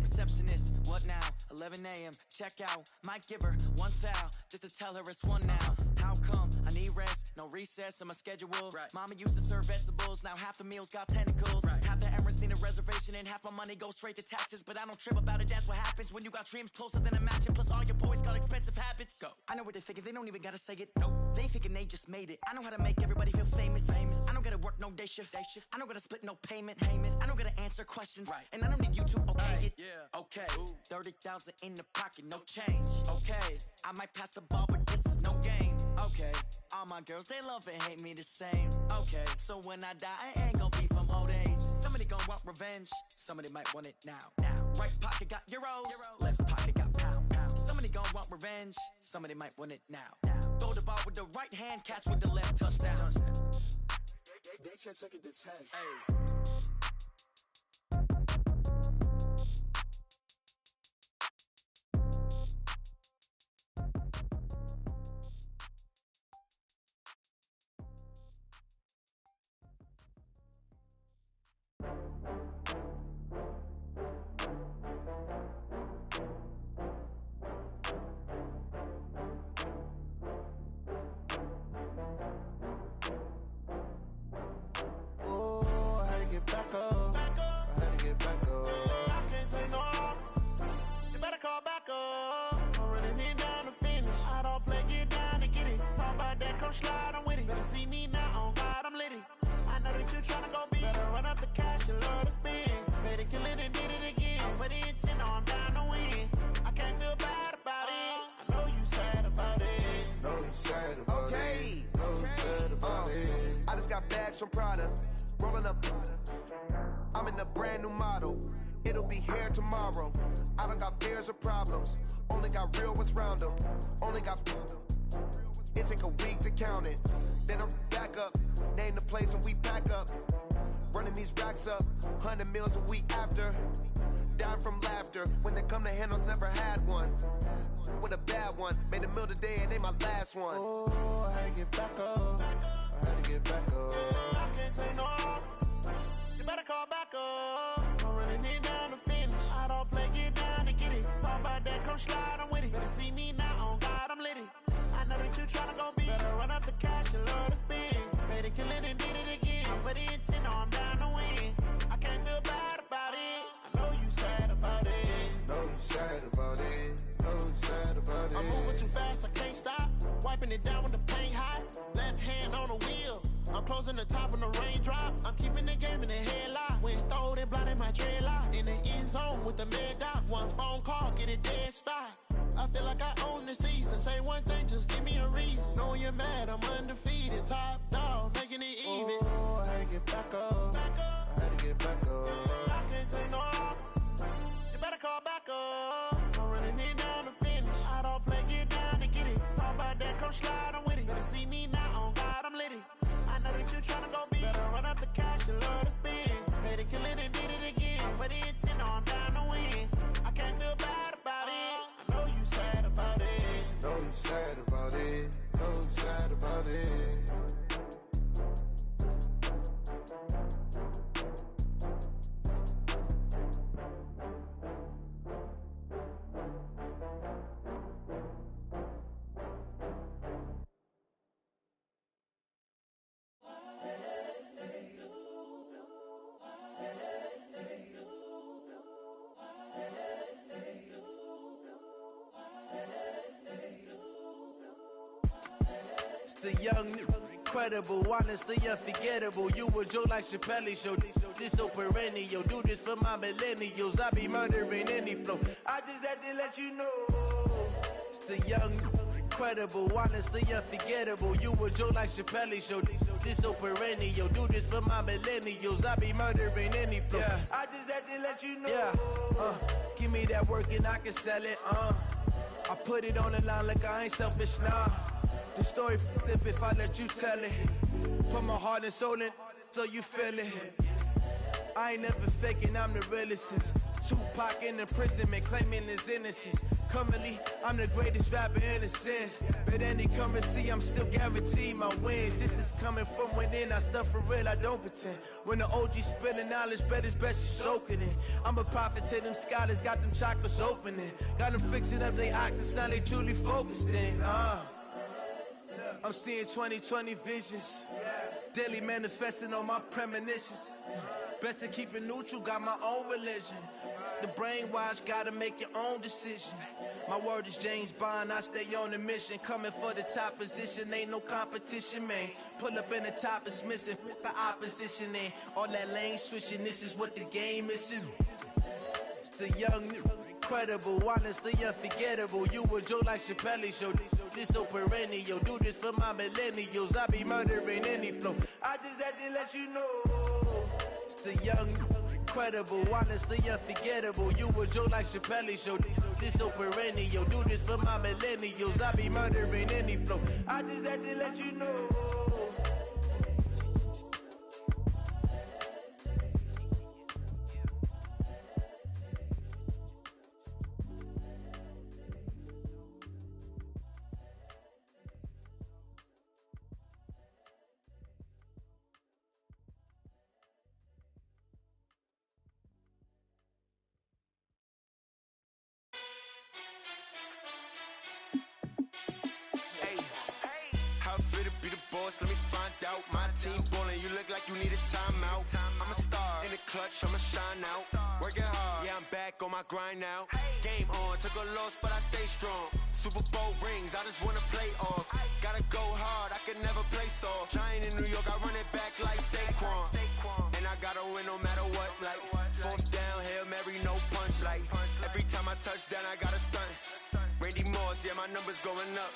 Receptionist, what now? 11 a.m., check out. Might give her one foul, just to tell her it's one now. How come? I need rest, no recess in my schedule. Mama used to serve vegetables, now half the meals got tentacles. Half the Emirates need a reservation and half my money goes straight to taxes. But I don't trip about it, that's what happens when you got dreams closer than a match. Plus all your boys got expensive habits. Go. I know what they're thinking, they don't even gotta say it. Nope. They thinking they just made it. I know how to make everybody feel famous. I don't gotta work no day shift. I don't gotta split no payment. I don't gotta answer questions. And I don't need you to okay it. Okay, 30,000 in the pocket, no change. Okay, I might pass the ball, but this is no game. Okay, all my girls, they love and hate me the same. Okay, so when I die, I ain't gon' be from old age. Somebody gon' want revenge, somebody might want it now. Right pocket got euros, left pocket got pounds. Somebody gon' want revenge, somebody might want it now. Throw the ball with the right hand, catch with the left, touchdown. They can't take it to 10. Back up. I had to get back up. I can't take no loss. You better call back up. I'm running it down to finish. I don't play, get down to get it. Talk about that, come slide, I'm with it. Better see me now, on God, I'm litty. I know that you tryna go big. Better run up the cash, you love to spend. Better kill it and did it again. I'm with the intent, I'm down to win. I can't feel bad about it. I know you sad about it. Know you sad about it. Know you sad about it. I just got bags from Prada. Rolling up, I'm in a brand new model. It'll be here tomorrow. I don't got fears or problems. Only got real ones round them. Only got. It take a week to count it. Then I'm back up. Name the place and we pack up. Running these racks up. 100 meals a week after. Dying from laughter. When they come to handles, never had one. With a bad one. Made a meal today and they my last one. Oh, I had to get back up. I had to get back up. I can't take no loss. You better call back up. I'm running it down to finish. I don't play, get down to get it. Talk about that, come slide, I'm with it. Better see me now, on God, I'm litty. I know that you tryna go big. Better run up the cash, you love to spend. Better kill it and did it again. I'm with the intent, I'm down to win. I can't feel bad about it. I know you sad about it. Know you sad about it. Know you sad about it. I'm moving too fast, I can't stop. Wiping it down with the paint hot. Left hand on the wheel. I'm closing the top on the raindrop. I'm keeping the game in the headlock. When throw it, blinding my dreadlock. In the end zone with the mad dot. One phone call, get it dead stop. I feel like I own the season. Say one thing, just give me a reason. Knowing you're mad, I'm undefeated. Top dog, making it even. Oh, I had to get back up. I had to get back up. I can't take no loss. You better call back up. I'm running it down to finish. I don't play, get down to get it. Talk about that, come slide, I'm with it. Better see me now, on God, I'm litty. I know that you tryna go big. Better run up the cash, you love to spend. Better kill it and did it again. I'm with the intent, I'm down to win. I can't feel bad sad about it, so sad about it. The young, incredible, honestly unforgettable. You a Joe like Chappelle show. This so perennial. Do this for my millennials. I be murdering any flow. I just had to let you know. It's the young, incredible, honestly unforgettable. You a Joe like Chappelle show. This so perennial. Do this for my millennials. I be murdering any flow. Yeah. I just had to let you know. Yeah. Give me that work and I can sell it. I put it on the line like I ain't selfish, nah. The story flip if I let you tell it. Put my heart and soul in so you feel it. I ain't never faking, I'm the realest since Tupac in imprisonment, claiming his innocence. Currently, I'm the greatest rapper in a sense. But any currency, I'm still guaranteed my wins. This is coming from within, I stuff for real, I don't pretend. When the OG spilling knowledge, bet it's best you soak it in. I'm a prophet to them scholars, got them chakras opening. Got them fixing up they octaves, now they truly focused in. I'm seeing 2020 visions, daily manifesting on my premonitions. Best to keep it neutral, got my own religion. The brainwash, gotta make your own decision. My word is James Bond, I stay on the mission. Coming for the top position, ain't no competition, man. Pull up in the top, it's missing, the opposition ain't. All that lane switching, this is what the game is. It's the young, incredible, honestly unforgettable. You a Joe like Chappelle show. This so perennial. Do this for my millennials. I be murdering any flow. I just had to let you know. It's the young, incredible, honestly unforgettable. You a Joe like Chappelle show. This so perennial. Do this for my millennials. I be murdering any flow. I just had to let you know. Let me find out. My team ballin', you look like you need a timeout. I'm a star in the clutch, I'ma shine out. Working hard, yeah, I'm back on my grind now. Game on, took a loss, but I stay strong. Super Bowl rings, I just wanna play off. Gotta go hard, I can never play soft. Giant in New York, I run it back like Saquon. And I gotta win no matter what, like fourth down, Hail Mary, no punch. Like every time I touch down, I gotta stunt. Randy Moss, yeah, my numbers going up.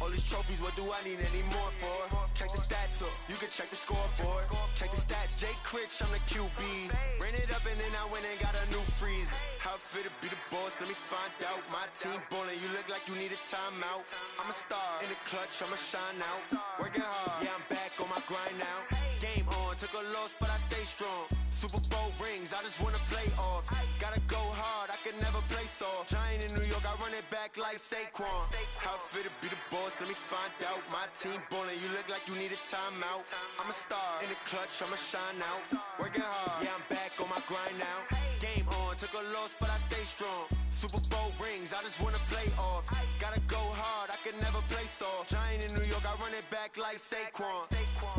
All these trophies, what do I need any more for? Check the stats up, you can check the scoreboard. Check the stats, Jay Critch, I'm the QB. Ran it up and then I went and got a new freezer. How it fit to be the boss, let me find out. My team ballin', you look like you need a timeout. I'm a star in the clutch, I'ma shine out. Working hard, yeah, I'm back on my grind now. Game on, took a loss, but I stay strong. Super Bowl rings, I just wanna play off. Gotta go hard, I can never play soft. Giant in New York, I run it back like Saquon. How it fit to be the boss, let me find out. My team ballin', you look like you need a timeout. I'm a star in the clutch, I'ma shine out. Working hard, yeah, I'm back on my grind now. Game on, took a loss, but I stay strong. Super Bowl rings, I just wanna play off. Gotta go hard, I can never play soft. Giant in New York, I run it back like Saquon.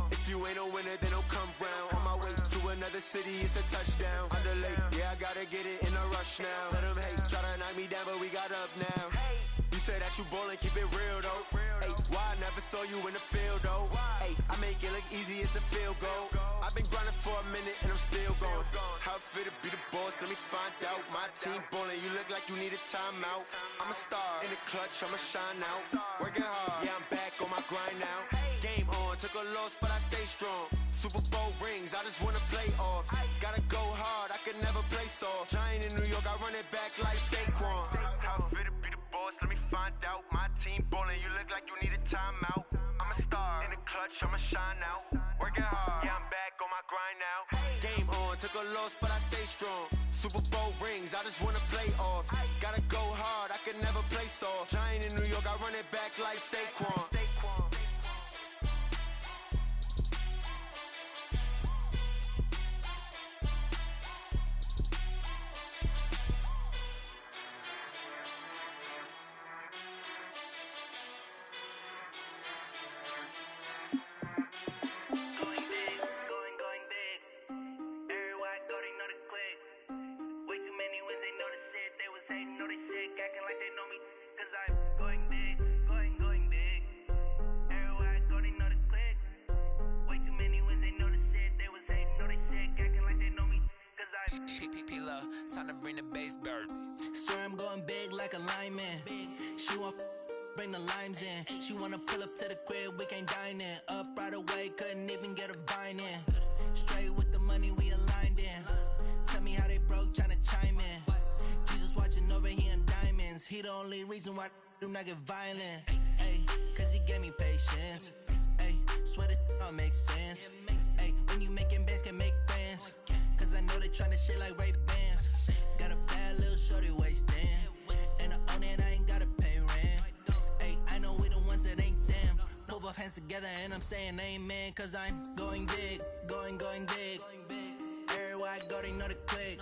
If you ain't a winner, then don't come round. On my way to another city, it's a touchdown. Underlay, yeah, I gotta get it in a rush now. Let them hate, try to knock me down, but we got up now. You say that you ballin', keep it real though. Ay, why I never saw you in the field though? Ay, I make it look easy, it's a field goal. I've been grinding for a minute and I'm still going. How it fit to be the boss, let me find out. My team ballin', you look like you need a timeout. I'm a star in the clutch, I'ma shine out. Working hard, yeah, I'm back on my grind now. Game on, took a loss, but I stay strong. Super Bowl rings, I just wanna play off. Gotta go hard, I can never play soft. Giant in New York, I run it back like Saquon. How it fit to be the boss, let me find out. My team ballin', you look like you need a timeout. I'm a star in the clutch, I'ma shine out. Working hard, yeah, I'm back on my grind now. Game on, took a loss, but I stay strong. Super Bowl rings, I just wanna play off. Gotta go hard, I can never play soft. Giant in New York, I run it back like Time to bring the bass dirt. Swear I'm going big like a lineman. She want bring the limes in. She wanna pull up to the crib, we can't dine in. Up right away, couldn't even get a vine in. Straight with the money we aligned in. Tell me how they broke, tryna chime in. Jesus watching over here in diamonds. He the only reason why I do not get violent. Ay, cause he gave me patience. Ay, swear that all makes sense. Ay, when you making bands, can make friends. Cause I know they tryna shit like Ray-Bans. Got a bad little shorty wasting. And I own it, I ain't gotta pay rent. Ay, I know we the ones that ain't them. Pull both hands together and I'm saying amen. Cause I'm going big, going big. Everywhere I go, they know the click.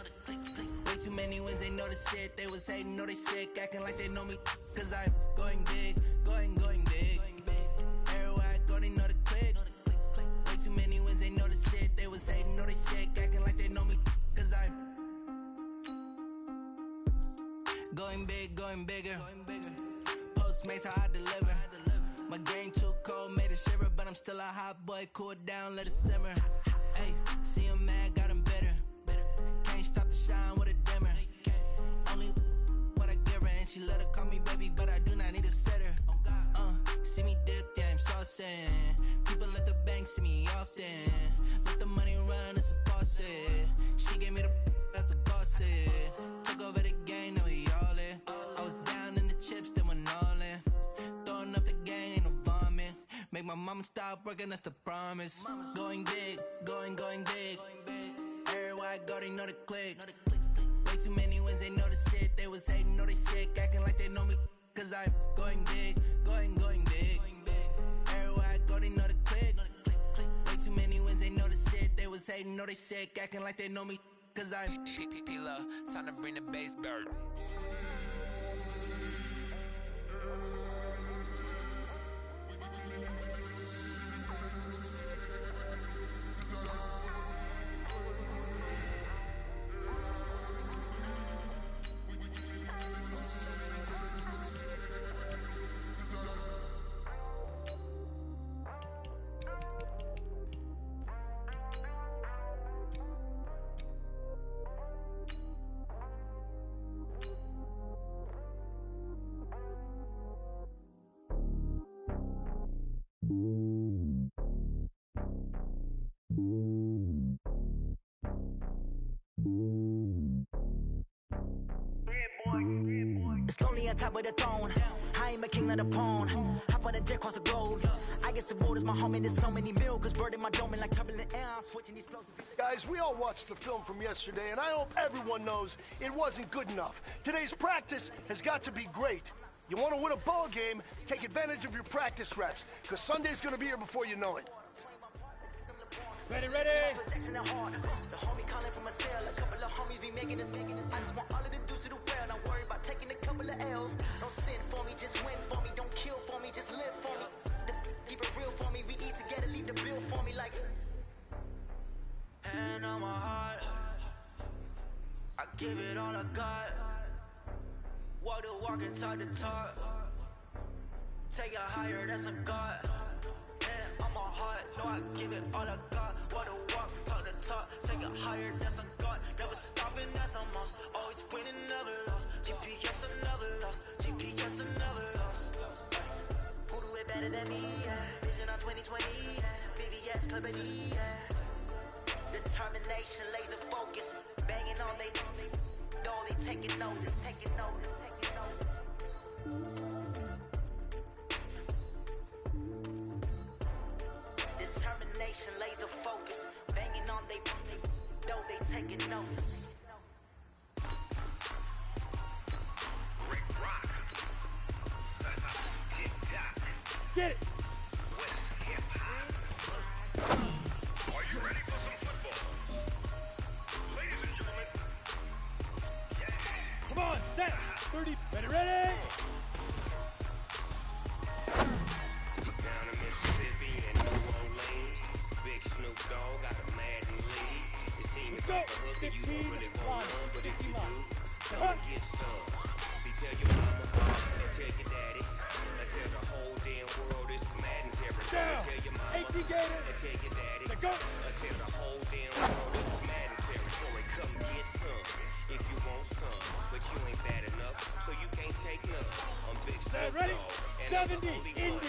Way too many wins, they know the shit. They was hating, know they sick, acting like they know me. Cause I'm going big, going big. Everywhere I go, they know the click. Way too many wins, they know the shit. They was hating, know they sick, acting like they know me. Cause I'm going big, going bigger. Postmates, how I deliver. My game too cold, made it shiver. But I'm still a hot boy, cool it down, let it simmer. Hey, see him mad, got him bitter. Can't stop the shine with a dimmer. Only what I give her, and she let her call me baby, but I do not need a sitter. See me dip, yeah, I'm saucing. People at the bank see me often. Let the money run, it's a faucet. She gave me the that's a bossy. Took over the game, now we all in. I was down in the chips, then went all in. Throwing up the gang, ain't no vomit. Make my mama stop working, that's the promise. Going big, going big. Everywhere I go, they know the click. Way too many wins, they know the shit. They was hating, know they sick, acting like they know me. Cause I'm going big, going big. Everywhere I go, they know the click. Way too many wins, they know the shit. They was hating, know they sick, acting like they know me. Cause I'm time to bring the bass dirt. It's lonely on top of the throne. I ain't a king of the pawn. Hop on a jet across the globe. I guess the road is my home and there's so many milkers burning my dome like turbulent air. I'm switching these flows. Guys, we all watched the film from yesterday, and I hope everyone knows it wasn't good enough. Today's practice has got to be great. You want to win a ball game, take advantage of your practice reps, because Sunday's going to be here before you know it. Ready. The homie calling from a cell. A couple of homies be making it. I just want all of the dudes to do well. Not worry about taking a couple of L's. Don't sin for me, just win for me. Don't kill for me, just live for me. Keep it real for me. We eat together, leave the bill for me like. Hand on my heart, I give it all I got. Walk the walk and talk the talk. Take it higher, that's a God. Hand on my heart, know I give it all I got. Walk the walk, talk the talk. Take it higher, that's a God. Never stopping, that's a must. Always winning, never lost. GPS, I never lost. GPS, I never lost. Who do it better than me? Yeah. Vision on 2020. Yeah. VVS, Clippity. Yeah. Determination, laser focus. Banging on they door, they taking notice. Determination, laser focus. Banging on they door, they taking notice. Rick Rock. Get it. Are you ready for some football? Ladies and gentlemen. Yeah. Come on, set. 30. Ready. Down in Mississippi and New Orleans, Big Snoop Dogg got a Madden league. His team is off the hook and you don't really want none, but if you do, come and get some. See, tell your mama and tell your daddy and tell the whole damn world this is Madden territory. Tell your mama and tell your daddy and tell the whole damn world this is Madden territory. Come get some. I'm the only one. And when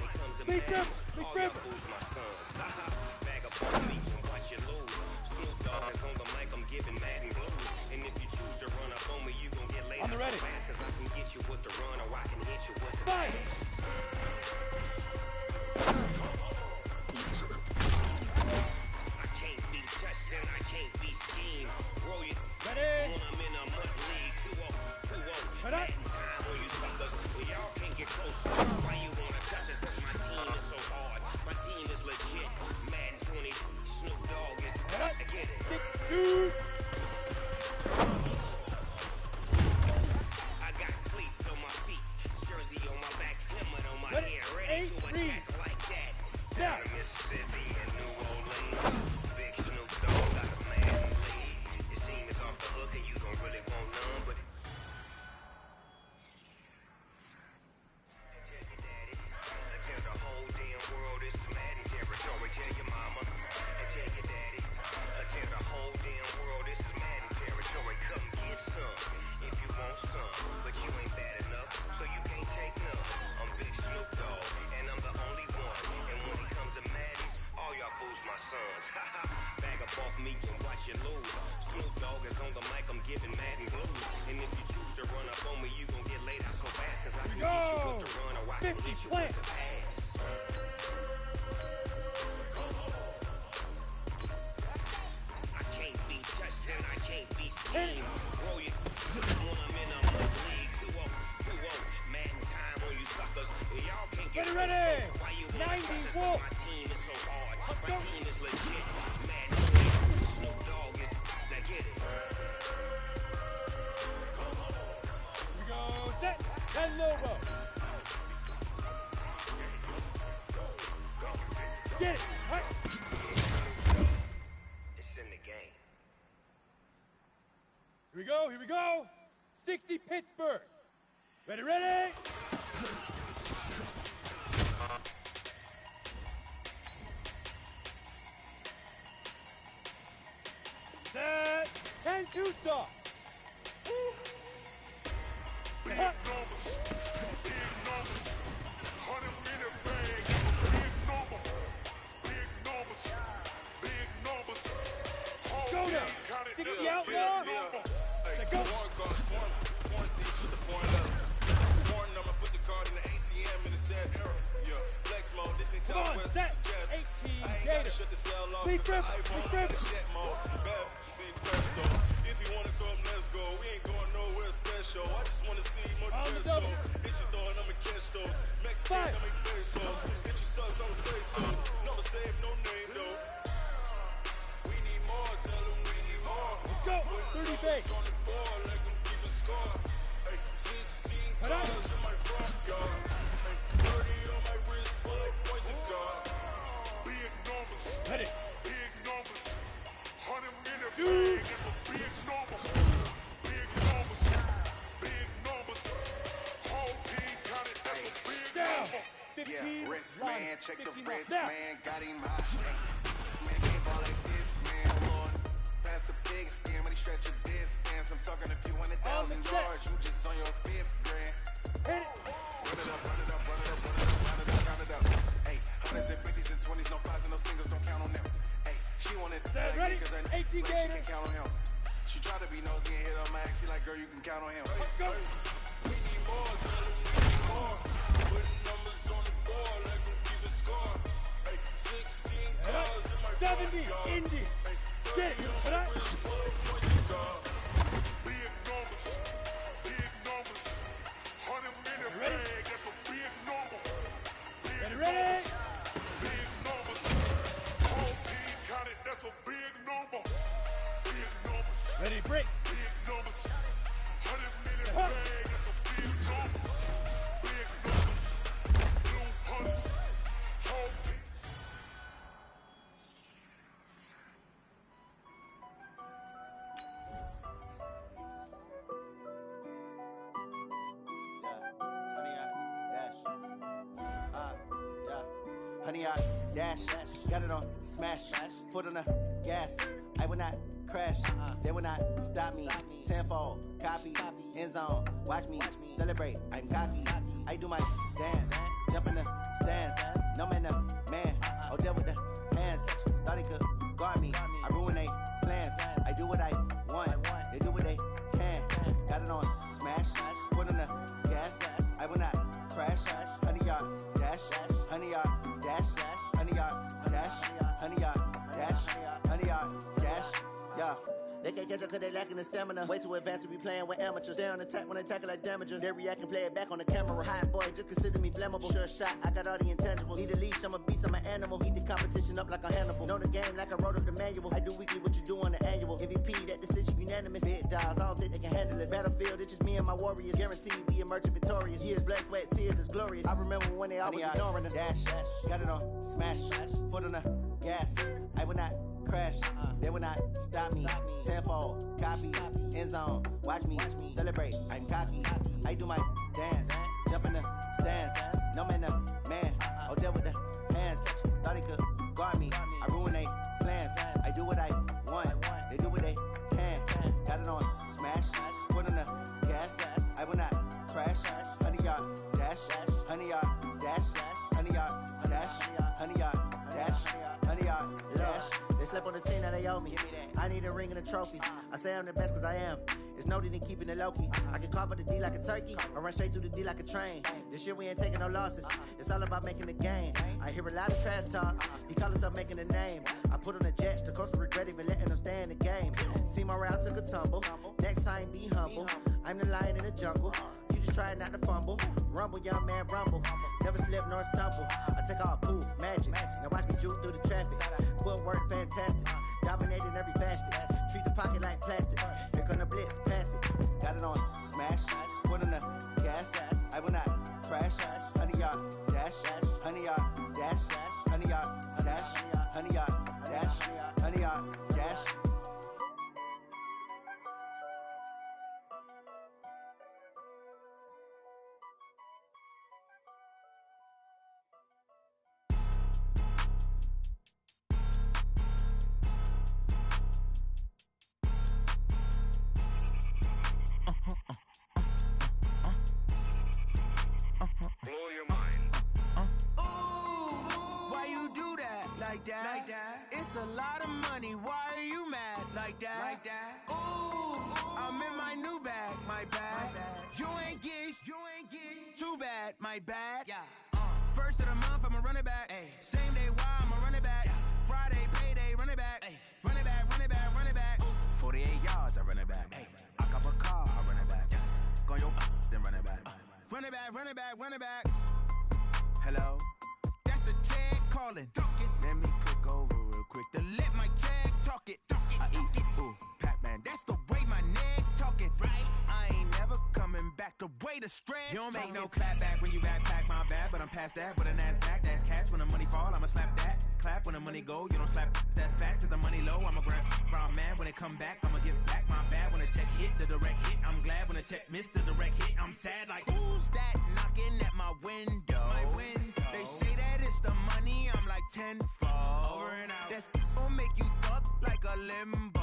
it comes to Madden, all y'all fools my sons. Bag of pussy and watch you lose. Snoop Dogg is on the mic, I'm giving Madden blues. And if you choose to run up on me, you gon' get laid out so fast. Cause I can get you with the run or I can hit you with the pass. I can't be touched and I can't be schemed. Roll you when I'm in a mud league. 2-0, Madden time when you suckers. Well, y'all can't get close. Why you wanna touch us? Cause my team is so hard. My team is legit. Madden 20, Snoop Dogg is I get it. I got cleats on my feet, jersey on my back, helmet on my head, ready to attack like that. Down in Mississippi and New Orleans, Big Snoop Dogg got a Madden lead. His team is off the hook and you don't really want none, but tell the whole damn world it's Madden territory. Tell your mama and tell your daddy. Tell the whole damn world this is Madden territory. Come get some if you want some, but you ain't bad enough, so you can't take none. I'm Big Snoop Dogg and I'm the only one. And when it comes to Madden, all y'all fools my sons. Bag up off me and watch you lose. Snoop Dogg is on the mic, I'm giving Madden blues. And if you choose to run up on me, you gon' get laid out so fast. Cause I can get you with the run or I can hit you with the pass. I can't be touched and I can't be schemed. Roll you when I'm in a mud league. 2-0, Madden time on you suckers. Y'all can't get close. Why you wanna touch us? Cause my team is so hard. My team is legit. Madden 20, Snoop Dogg is now get it. Here we go, set, and Lobo. Get it, right. It's in the game. Here we go. 60 Pittsburgh. Ready? Set, 10 Tucson. Big numbers, 100-minute bag, big numbers, Go now, 60 outlaw. Let's go. Foreign seats with the foreign letter. Foreign number, put the card in the ATM in the sad era. Yeah, flex mode, this ain't Come on, Southwest, set, this is Jet. 18 I ain't Gator. gotta shut the cell off, Big cause trip, the iPhone big got a jet mode. Bad, big presto. If you wanna come, let's go. We ain't going nowhere special. I just wanna see more pesos. Hit your door and I'ma catch those. Mexican, I make pesos. Hit your sons, I'ma place those. Number save, no name though. We need more, tell them we need more. Let's go, 30 base. On the board, like them keep a score. Hey, 16 cars in my front yard. Hey, 30 on my wrist, full of points of God. Big numbers. Ready. Big numbers. 100-minute bag, that's a big number. Big numbers. Big numbers. Whole team got it, that's a big number. 15 yeah, wrist line, man, check the 15 wrist now. man, got him hot. Man, can't ball like this, man, Lord. Pass the big skin, but he stretch a distance. I'm talking a few 100,000 yards, you just on your 5th grand. Hit it. Run it up, run it up, run it up, run it up, run it up, count it up. Hey, 100s and 50s and 20s, no 5s and no singles, don't count on them. Hey, she wanted Set, ready, 18 she Gator. can count on him. She tried to be nosy and hit her max. She like, girl, you can count on him. Let's go. We need more, tell them we need more. Putting numbers on the board, like them keep a score. Hey, 16 cars in my 70 front yard. Indy. Hey, Get it. 30 on my wrist, full of points of God. Big numbers, 100-minute bag, that's a big number. Big Ready? numbers, big numbers. Whole team got it, that's a big number. Big numbers. Ready, break. Big numbers, 100-minute bag, that's a big number. Big numbers, blue hunts, whole team. Honey, I dash, got it on smash, foot on the gas. I will not crash, they will not stop me. Tenfold, copy, end zone, watch me celebrate. I'm cocky, I do my dance, jump in the stands. No man, the man. Oh, deal with the hands. Thought he could guard me. I ruin they plans. I do what I want. They do what they can. Got it on smash. Put on the gas. I will not crash. 100-yard dash. 100-yard dash. 100-yard dash. 100-yard dash. 100-yard dash. Yeah. They can't catch up cause they lacking the stamina. Way too advanced to be playing with amateurs. Stay on attack when they tackle like damager. They react and play it back on the camera. Hot boy, just consider me flammable. Sure shot, I got all the intangibles. Need a leash, I'm a beast, I'm an animal. Heat the competition up like a Hannibal. Know the game like I wrote up the manual. I do weekly what you do on the annual. MVP, that decision unanimous. Big dogs, I don't think they can handle it. Battlefield, it's just me and my warriors. Guaranteed we emerging victorious. Years, blood, sweat, tears, is glorious. I remember when they always ignoring us. Dash, got it on smash. Foot on the gas. I will not crash, they will not stop me. Tenfold, copy, end zone, watch me celebrate. I'm cocky, I do my dance, jump in the stands. No man, the man. Oh, deal with the hands. Thought he could guard me. I ruin they plans. I do what I want. They do what they can. Got it on smash, put on the gas. I will not crash. 100-yard dash, 100-yard dash, 100-yard dash, 100-yard dash, 100-yard dash. They slept on the team that they owe me. I need a ring and a trophy. I say I'm the best cause I am. It's noted in keeping it low-key. I can carve for the D like a turkey, or run straight through the D like a train. This year we ain't taking no losses. It's all about making the game. I hear a lot of trash talk. He call himself making a name. I put on the Jets. The coach regret even letting them stay in the game. Team morale took a tumble. Next time be humble. I'm the lion in the jungle. You just try not to fumble. Rumble, young man, rumble. Never slip nor stumble. I take off, poof, magic. Now watch me juke through the traffic. Footwork fantastic. Dominating every facet. Treat the pocket like plastic. Here come the blitz, pass it. Got it on smash. Put on the gas. I will not crash. 100-yard dash. 100-yard dash. 100-yard dash. 100-yard dash. 100-yard dash. Blow your mind. Why you do that? Like that? It's a lot of money. Why are you mad? Like that? Ooh, I'm in my new bag. My bad. You ain't get too bad. My bad. Yeah. First of the month, I'ma run it back. Same day, why I'ma run it back. Friday, payday, run it back. Run it back, run it back, run it back. 48 yards, I run it back. I cop a car, I run it back. Go your then run it back. Run it back, run it back, run it back. Hello? That's the jag calling. Let me click over real quick to let my jag talk it. I eat it, ooh, Pac-Man. That's the way my neck talking. Right? I ain't never coming back the way the stress. You don't make no clap back when you backpack, my bad. But I'm past that with a NASDAQ. That's cash when the money fall, I'ma slap that. Clap when the money go, you don't slap. That's facts. If the money low, I'ma grab brown man. When it come back, I'ma give back my bad. When the check hit, the direct hit. I'm glad when the check missed the direct hit. I'm sad like, who's that knocking at my window? My window. They say that it's the money, I'm like tenfold. Over and out. That's gon' make you up like a limbo.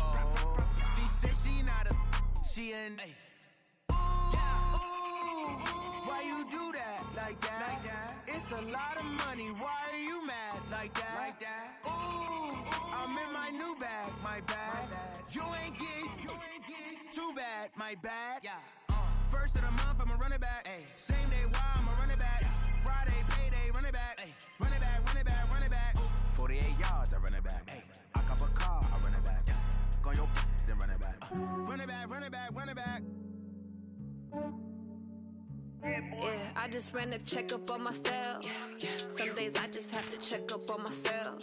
She said she not a, she an. Why you do that? Like that? It's a lot of money. Why are you mad? Like that? Ooh, I'm in my new bag. My bad. You ain't get too bad. My bad. Yeah. First of the month, I'ma run it back. Same day, why I'ma run it back. Friday, payday, run it back. Run it back, run it back, run it back. 48 yards, I run it back. I cop a car, I run it back. Go your then run it back. Run it back, run it back, run it back. Yeah, I just ran a checkup on myself. Some days I just have to check up on myself.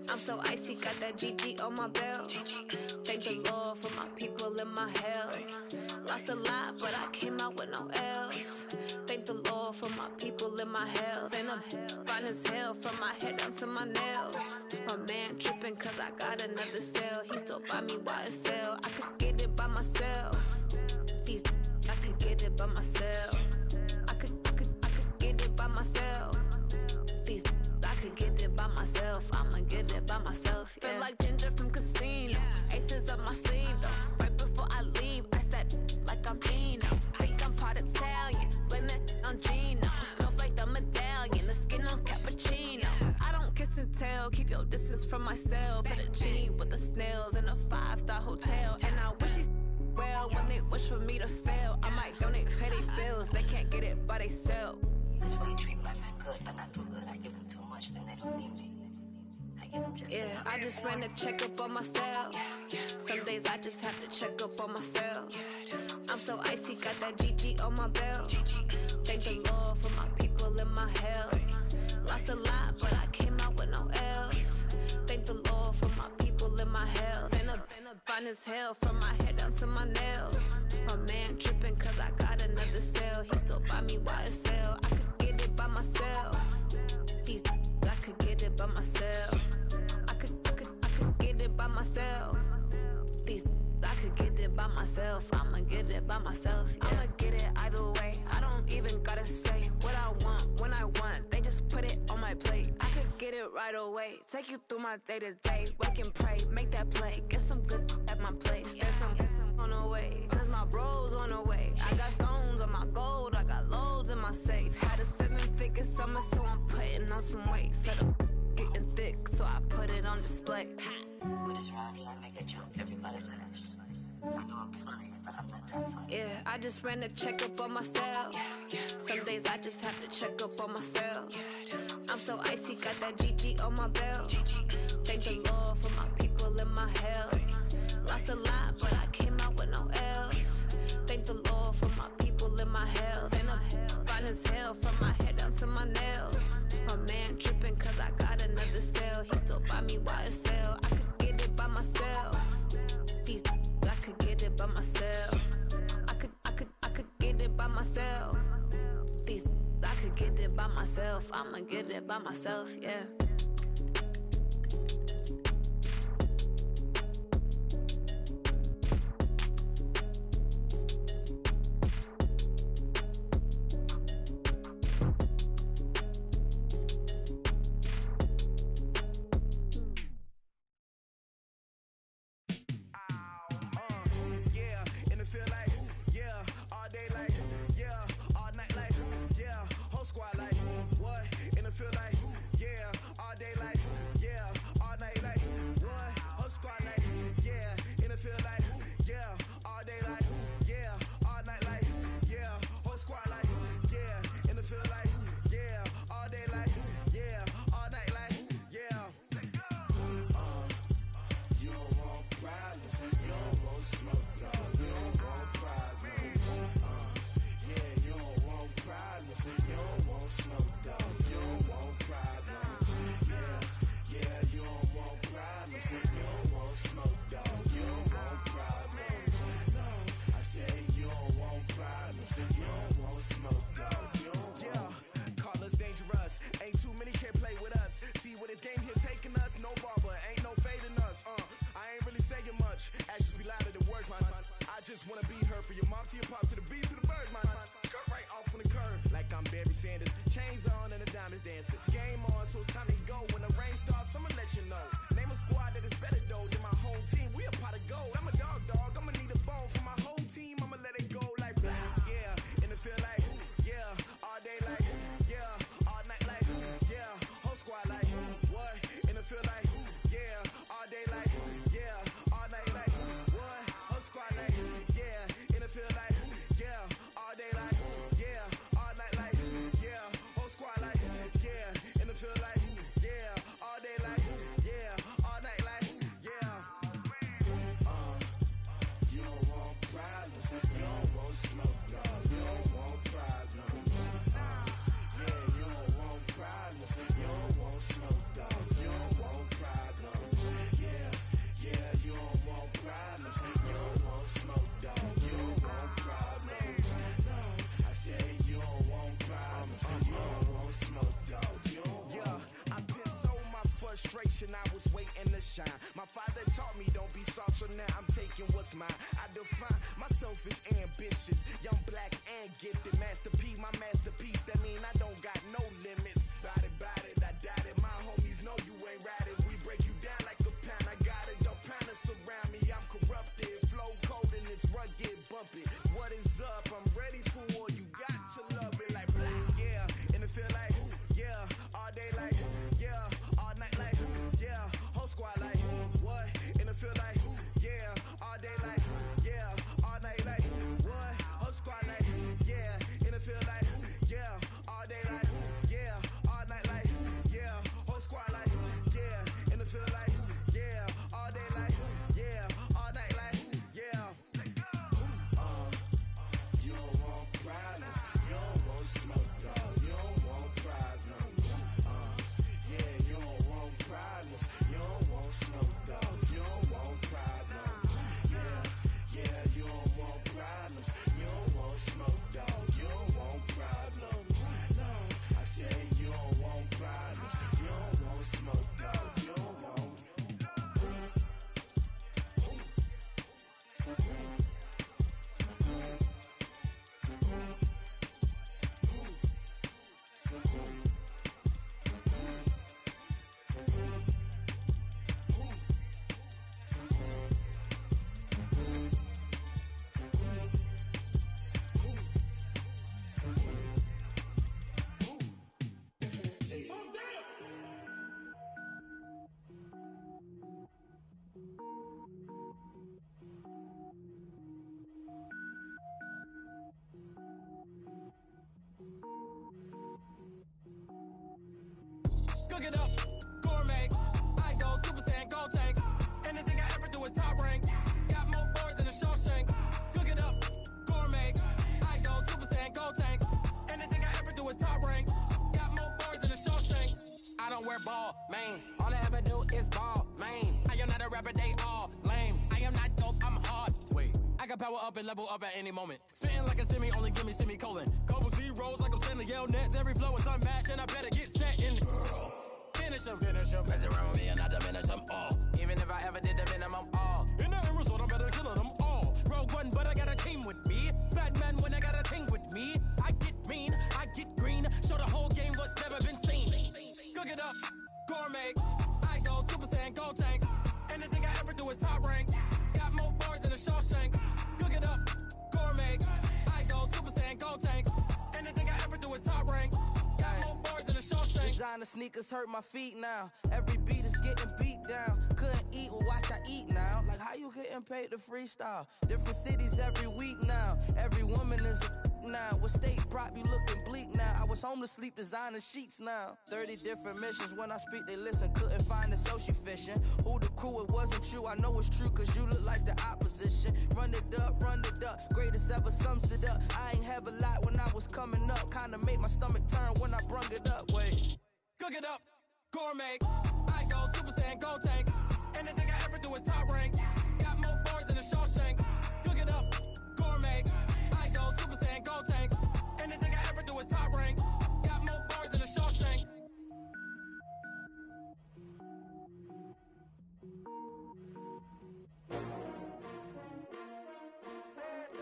I'm so icy, got that GG on my belt. Thank the Lord for my people in my health. Lost a lot, but I came out with no else. Thank the Lord for my people in my health. And I'm fine as hell from my head down to my nails. My man tripping cause I got another cell. He still buy me YSL. I could get it by myself. These I could get it by myself. I could get it by myself. These I could get it by myself. I'ma get it by myself. Yeah. Feel like Ginger from Casino. Aces up my sleeve though. Right before I leave, I said like I'm Dino. Think I'm part Italian. Blame that on Gino. from myself. At a genie with the snails in a 5-star hotel. And I wish he well when they wish for me to fail. I might donate petty bills, they can't get it by themselves. That's why you treat my friend good, but not too good. I give them too much, then they don't need me. I give them just enough. I just ran a checkup on myself. Some days I just have to check up on myself. I'm so icy, got that GG on my belt. Thank the Lord for my people in my health. Lost a lot, but I came out with no else. Thank the Lord for my people in my health. And a fine as hell from my head down to my nails. My man tripping cause I got another cell. He still buy me YSL. I could get it by myself. These I could get it by myself. I could get it by myself. These I could get it by myself. I'ma get it by myself. Yeah. I'ma get it either way. I don't even gotta say what I want when I want. They just put it on my plate. I could get it right away. Take you through my day to day. Wake and pray, make that play. Get some good at my place. There's some on the way. Cause my bro's on the way. I got stones on my gold. I got loads in my safe. Had a 7-figure summer, so I'm putting on some weight. Set up getting thick, so I put it on display. With this rhymes, I make a joke. Everybody laughs. I know I'm funny, but I'm not that funny. Yeah, I just ran a checkup on myself. Some days I just have to check up on myself. I'm so icy, got that GG on my belt. Thank the Lord for my people in my health. Lost a lot, but I came out with no else. Thank the Lord for my people in my health. And I'm fine as hell from my head down to my nails. My man tripping cause I got another cell. He still buy me YSL. I could get it by myself. These I could get it by myself. I could get it by myself. These I could get it by myself. I'ma get it by myself, yeah. I was waiting to shine. My father taught me don't be soft, so now I'm taking what's mine. I define myself as ambitious, young, black, and gifted. Master P, my masterpiece. That mean I don't got no limits. Bout it, I doubt it. My homies know you ain't ratted. We break you down like a pound. I got it, don't pound to surround me. I'm corrupted, flow cold and it's rugged, bumpy. What is up? I'm ready for war. You got to love it like black, yeah. And it feel like, yeah, all day like, yeah, all night like, yeah. Whole it up, gourmet. I go Super Saiyan, gold tanks. Anything I ever do is top rank. Got more boards than a Shawshank. Cook it up, gourmet. I go Super Saiyan, gold tanks. Anything I ever do is top rank. Got more boards than a Shawshank. I don't wear ball mains. All I ever do is ball main. I am not a rapper, they all lame. I am not dope, I'm hard. Wait, I can power up and level up at any moment. Spitting like a semi, only give me semicolon. Couple zeros like I'm sending yell nets. Every flow is unmatched and I better get set in. Finish them. Mess around with me and I diminish them all. Even if I ever did the minimum all. In the end result, I better kill them all. Rogue One, but I got a team with me. Batman when I got a team with me. I get mean, I get green. Show the whole game what's never been seen. Cook it up, gourmet. I go Super Saiyan, gold tanks. Anything I ever do is top rank. Got more bars than a Shawshank. Cook it up, gourmet. I go Super Saiyan, gold tanks. Anything I ever do is top rank. Got more bars than a Shawshank. Designer sneakers hurt my feet now. Every beat is getting beat down. Couldn't eat, well watch I eat now. Like how you getting paid to freestyle? Different cities every week now. Every woman is a now. What state prop you looking bleak now? I was home to sleep designer sheets now. 30 different missions. When I speak they listen. Couldn't find it so she fishing. Who the crew, it wasn't you. I know it's true cause you look like the opposition. Run it up. Greatest ever sums it up. I ain't have a lot when I was coming up. Kinda made my stomach turn when I brung it up. Wait. Cook it up, gourmet. I go Super Saiyan, gold tanks. Anything I ever do is top rank. Got more bars than a Shawshank. Cook it up, gourmet. I go Super Saiyan, gold tanks. Anything I ever do is top rank. Got more bars than a Shawshank.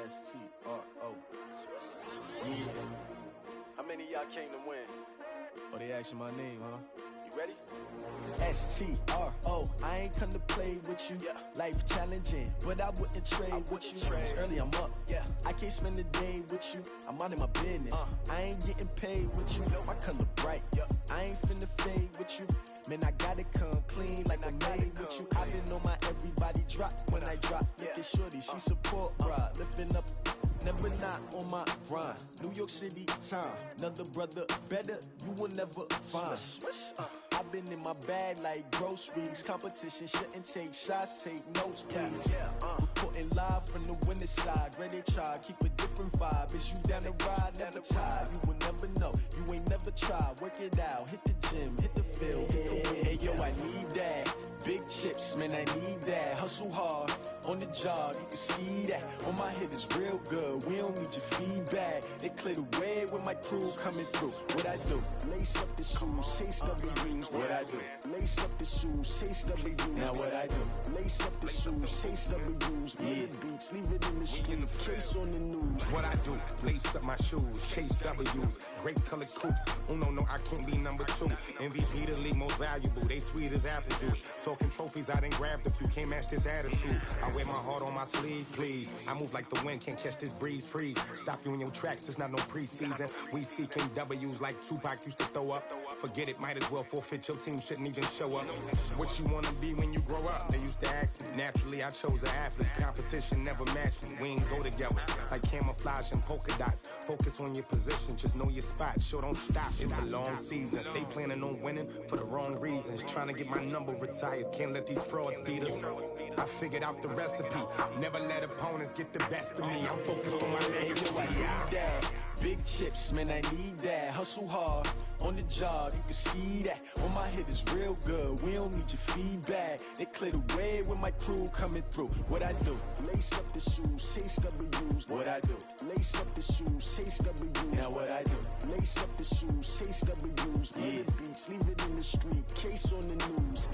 S-T-R-O. Yeah. How many of y'all came to win? Oh, they asking my name, huh? You ready? S-T-R-O. I ain't come to play with you. Life challenging, but I wouldn't trade with you. It's early, I'm up. I can't spend the day with you. I'm out of my business. I ain't getting paid with you. My color bright. I ain't finna fade with you. Man, I gotta come clean like I made with you. I been on my everybody drop when I drop. Look at shorty, she support ride. Lifting up, never not on my grind. New York City time. Another brother better, you will never find. I've been in my bag like groceries. Competition shouldn't take shots, take notes, please. Reporting live from the winter side. Ready to try, keep a different vibe. Is you down the ride, never tired. You will never know, you ain't never tried. Work it out, hit the gym, hit the field, hit the wind. Hey yo, I need that. Big chips, man, I need that. Hustle hard, on the job, you can see that. On my head is real good, we don't need your feedback. They clear the way with my crew coming through. What I do? Lace up the shoes, chase W's. What I do? Lace up the shoes, chase W's. Now what I do? Lace up the shoes, chase W's. Yeah, beats, leave it in the street, case on the news. What I do? Lace up my shoes, chase W's. Great colored coops. Oh no, I can't be number 2. MVP the league most valuable. They sweet as apple juice. Talking trophies, I done grabbed a few. Can't match this attitude. I wear my heart on my sleeve, please. I move like the wind, can't catch this breeze. Freeze. Stop you in your tracks. It's not no preseason. We seeking W's like Tupac used to throw up. Forget it, might as well forfeit. Your team shouldn't even show up. What you wanna be when you grow up? They used to ask me. Naturally, I chose an athlete. Competition never matched me. We ain't go together like camouflage and polka dots. Focus on your position, just know your spot. Sure, don't stop. It's a long season. They planning on winning for the wrong reasons. Trying to get my number retired. Can't let these frauds beat us. I figured out the recipe. Never let opponents get the best of me. I'm focused on my legacy. I need that. Big chips, man, I need that. Hustle hard, on the job, you can see that. On my head is real good, we don't need your feedback. They clear the way with my crew coming through. What I do? Lace up the shoes, chase W's. What I do? Lace up the shoes, chase W's. Now what I do? Lace up the shoes, chase W's. Yeah, beats, leave it in the street, case on the news.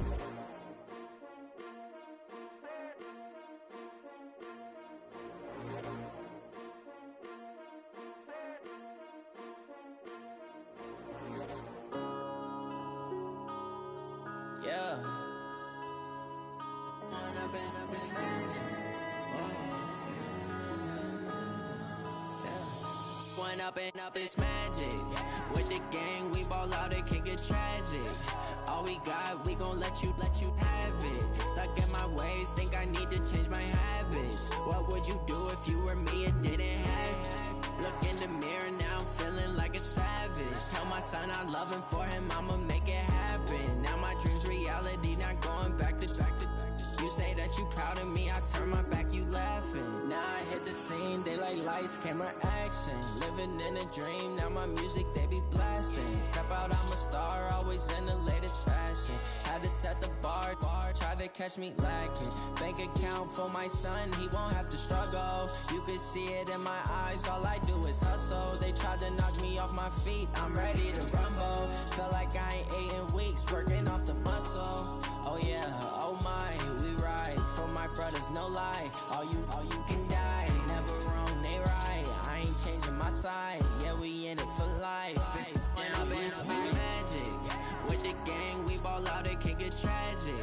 Yeah. Going up and up is magic. With the gang, we ball out, it can get tragic. All we got, we gon' let you have it. Stuck in my ways, think I need to change my habits. What would you do if you were me and didn't have it? Look in the mirror, now I'm feeling like a savage. Tell my son I love him, for him I'ma make it happen. Now my dream's reality, not going back to. You say that you proud of me, I turn my back, you laughing. Now I hit the scene, they like lights, camera, action. Living in a dream, now my music they be blasting. Step out, I'm a star, always in the latest fashion. Had to set the bar, try to catch me lacking. Bank account for my son, he won't have to struggle. You can see it in my eyes, all I do is hustle. They tried to knock me off my feet, I'm ready to rumble. Felt like I ain't ate in weeks, working off the muscle. Oh yeah, oh my, we ride for my brothers, no lie. All you can die, never wrong, they right. I ain't changing my side, yeah, we in it for life. And I've been magic. With the gang, we ball out, it can get tragic.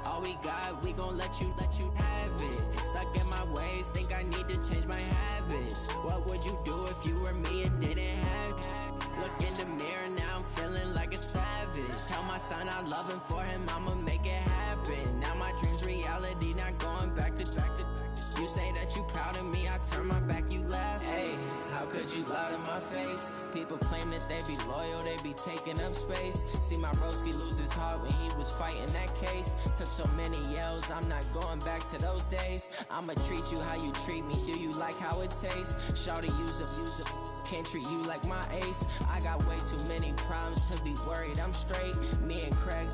All we got, we gon' let you have it. Stuck in my ways, think I need to change my habits. What would you do if you were me and didn't have? Look in the mirror, now I'm feeling like a savage. Tell my son I love him, for him I'ma make it happen. Now my dream's reality, not going back to. You say that you proud of me, I turn my back, you laugh. Hey, how could you lie to my face? People claim that they be loyal, they be taking up space. See my broski lose his heart when he was fighting that case. Took so many yells, I'm not going back to those days. I'ma treat you how you treat me, do you like how it tastes? Shawty, use up. Can't treat you like my ace. I got way too many problems to be worried, I'm straight. Me and Craig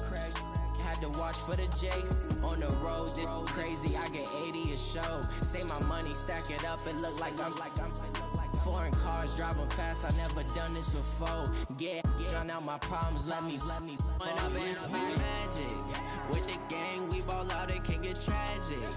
had to watch for the Jakes. On the road, this crazy, I get 80 a show. Say my money, stack it up, it look like I'm foreign cars, driving fast, I never done this before. Get drown out my problems, let me When I've been magic. With the gang, we ball out, it can get tragic.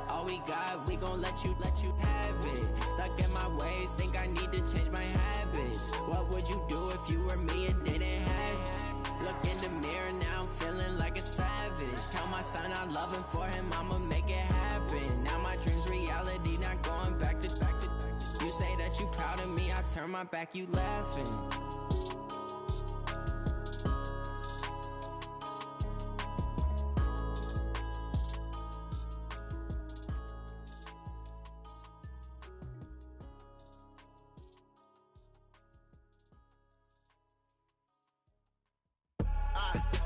All we got, we gon' let you have it. Stuck in my ways, think I need to change my habits. What would you do if you were me and didn't have? Look in the mirror, now I'm feeling like a savage. Tell my son I love him, for him I'ma make it happen. Now my dream's reality, not going back to. You say that you proud of me, I turn my back, you laughing.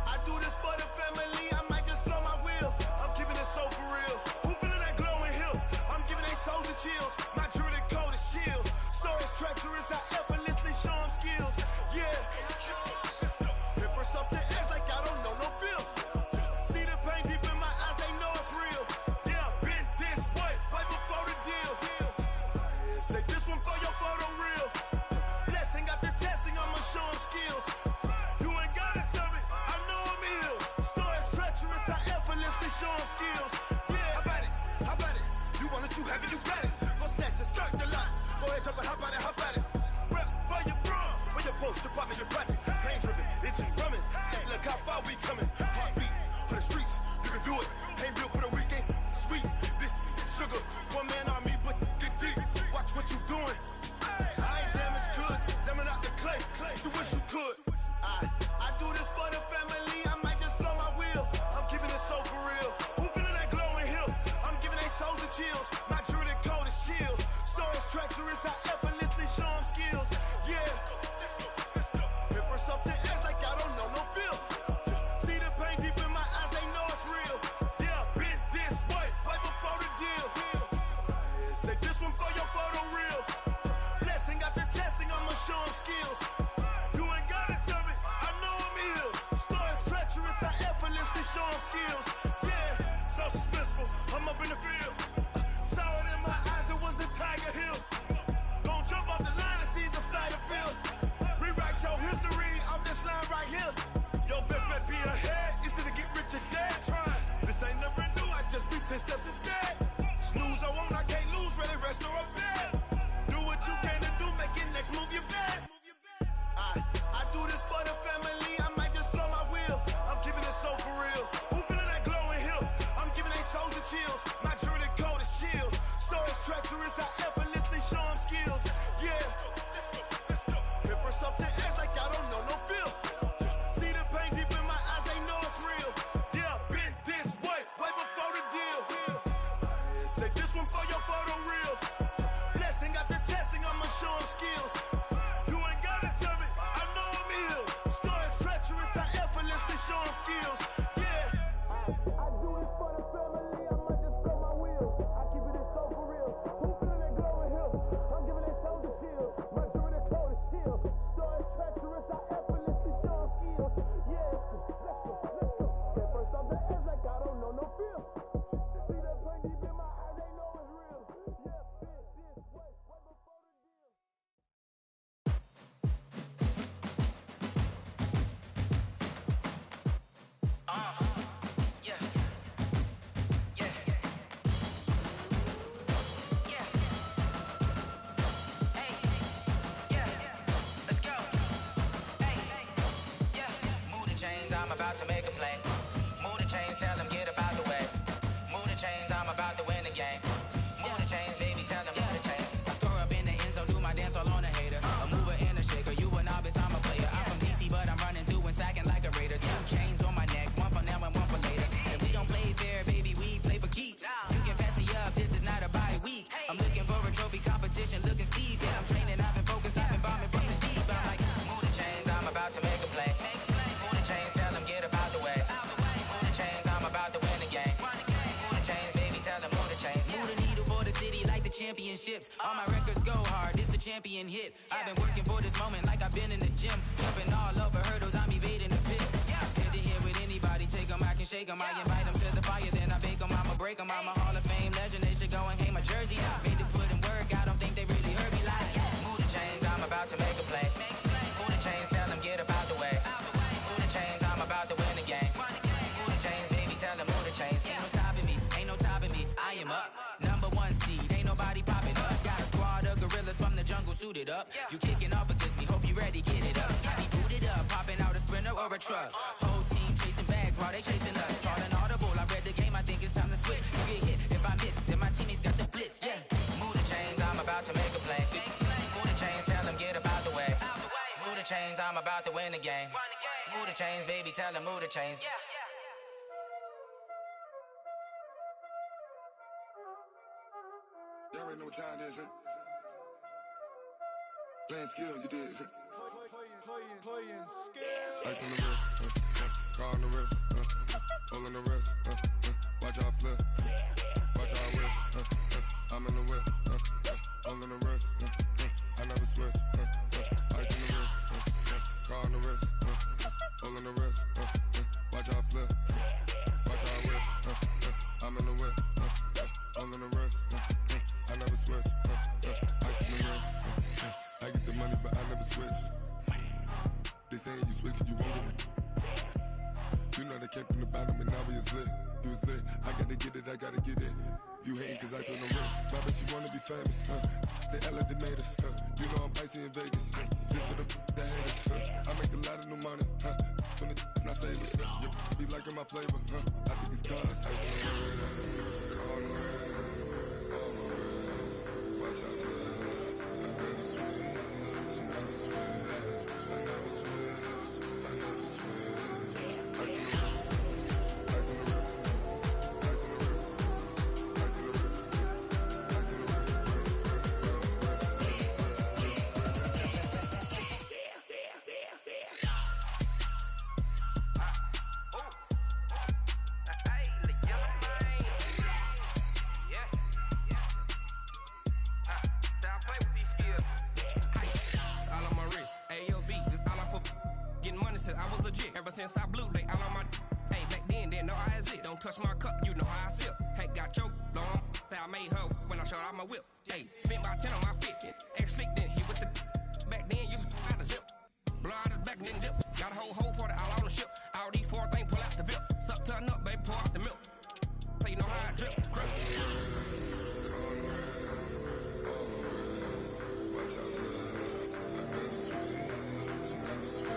I do this for the family, I might just blow my wheel. I'm keeping it so for real. Who feeling that glowing hill? I'm giving they soldier chills. My jewelry coat is chill. Stories treacherous, I effortlessly show them skills. Yeah. Paper stuff the edge like I don't know no bill. See the pain deep in my eyes, they know it's real. Yeah, been this way, right before the deal. Say this one for your photo reel. Blessing after testing, I'ma show them skills. You ain't gotta tell me, I know I'm ill. Stories treacherous, I effortlessly show them skills. Yeah, how about it? You want it, you have it, you got it. Go snatch it, skirt the lot. Go ahead, jump it, how about it? Rep for your bro, for your post, your poppin', your projects. Pain driven, itching, drumming. Look how far we coming. Heartbeat for the streets, you can do it. Ain't built for the weekend. Sweet, this sugar, one man army, but get deep. Watch what you doing. I ain't damaged goods, damn it out the clay. You wish you could. I do this for the family, I might just blow my wheel. I'm keeping it so for real. Who feeling that glowing hill? I'm giving they soldier chills. My jewelry coat is chill. Stories treacherous, I effortlessly show them skills. Yeah. Paper stuff the edge like I don't know no bill. See the pain deep in my eyes, they know it's real. Yeah, been this way, right before the deal. Say this one for your photo reel. Blessing after testing, I'ma show them skills. You ain't gotta tell me, I know I'm ill. Stories treacherous, I effortlessly show them skills. Yeah, so suspenseful, I'm up in the field. Saw it in my eyes, it was the Tiger Hill. Gon' jump off the line and see the flight of field. Rewrite your history off this line right here. Your best bet be ahead, it's to get rich or dead trying. This ain't never new, I just be 10 steps instead. Snooze I won't, I can't lose, ready, rest or a bed. Do what you can to do, make it next move your best. I do this for the family, I might just blow my wheel. I'm keeping it so for real. Who feeling that glowing hill? I'm giving they soldier chills. My jewelry coat is chill. Stories treacherous, I effortlessly show them skills. Yeah. Paper stuff the edge like I don't know no bill. See the pain deep in my eyes, they know it's real. Yeah, been this way, right before the deal. Say this one for your photo reel. Blessing after testing, I'ma show them skills. You I'm about to make a play. Move the chains, tell them get up out the way. Move the chains, I'm about to win the game. Move the chains, baby, tell them move the chains. I score up in the end zone, do my dance all on a hater. A mover and a shaker, you a novice, I'm a player. I'm from DC, but I'm running through and sacking like a raider. 2 chains on my neck, one for now and one for later. And we don't play fair, baby, we play for keeps. You can pass me up, this is not a bye week. I'm looking for a trophy competition, looking steep. And I'm training, I've been focused, I've been bombing from the deep. I'm like, move the chains, I'm about to make a play. Move the chains, tell them get up out the way. Move the chains, I'm about to win the game. Move the chains, baby, tell them move the chains. Move the needle for the city like the championships. All my records go hard, this a champion hit. I've been working for this moment like I've been in the gym. Jumping all over hurdles, I'm evading the pit. Head to head with anybody, take them, I can shake them. I invite them to the fire, then I bake them, I'ma break them. I'm a Hall of Fame legend, they should go and hang my jersey. Made to put in work, I don't think they really heard me like. Move the chains, I'm about to make a play. Move the chains, tell them get up out the way. Move the chains, I'm about to win the game. Move the chains, baby, tell them move the chains. Ain't no stopping me, ain't no topping me, I am up. #1 seed, ain't nobody popping up. Got a squad of gorillas from the jungle suited up. You kicking off against me, hope you ready, get it up. I be booted up, popping out a Sprinter or a truck. Whole team chasing bags while they chasing us. Calling audible, I read the game, I think it's time to switch. You get hit, if I miss, then my teammates got the blitz, yeah. Move the chains, I'm about to make a play. Move the chains, tell them get up out the way. Move the chains, I'm about to win the game. Move the chains, baby, tell them move the chains. Y'all already know what time it is, huh? Playing skills, you did. Playing skills. Ice on the wrist, car on the wrist, hole in the wrist, watch out flip, watch out whip, I'm in the whip, hole in the wrist, I never switch, ice on the wrist, car on the wrist, hole in the wrist, watch out flip, watch out whip, I'm in the whip, hole in the wrist, I never switch, ice on the wrist, I get the money but I never switch. They saying you switch 'cause you won't get it. You know they came from the bottom and now we is lit. You was lit, I gotta get it, I gotta get it. You hating 'cause I on the wrist. Why bet you wanna be famous, They Ella they made us, You know I'm icy in Vegas, This for the that hate us, I make a lot of new money, When the not savers, You be liking my flavor, I think it's cause ice on the wrist, on the wrist, on the wrist. Watch out, cuz I never switch, I never switch. I never switch, I never switch. Ice in the wrist, ice in the wrist, ice in the wrist, ice in the wrist, ice in the wrist, I was legit ever since I blew they all on my hey back then didn't know I exist. Don't touch my cup, you know how I sip. Hey, got your long I made her when I showed out my whip. Hey, spent about 10 on my fit. Ex slick then hit with the back then used to out the zip. Blow out his back then dip. Got a whole party all on the ship. All these 4 things pull out the VIP. Suck to a nut, baby, pour out the milk. So you know how I drip. Crush. Watch out, cuz I never switch, I never switch.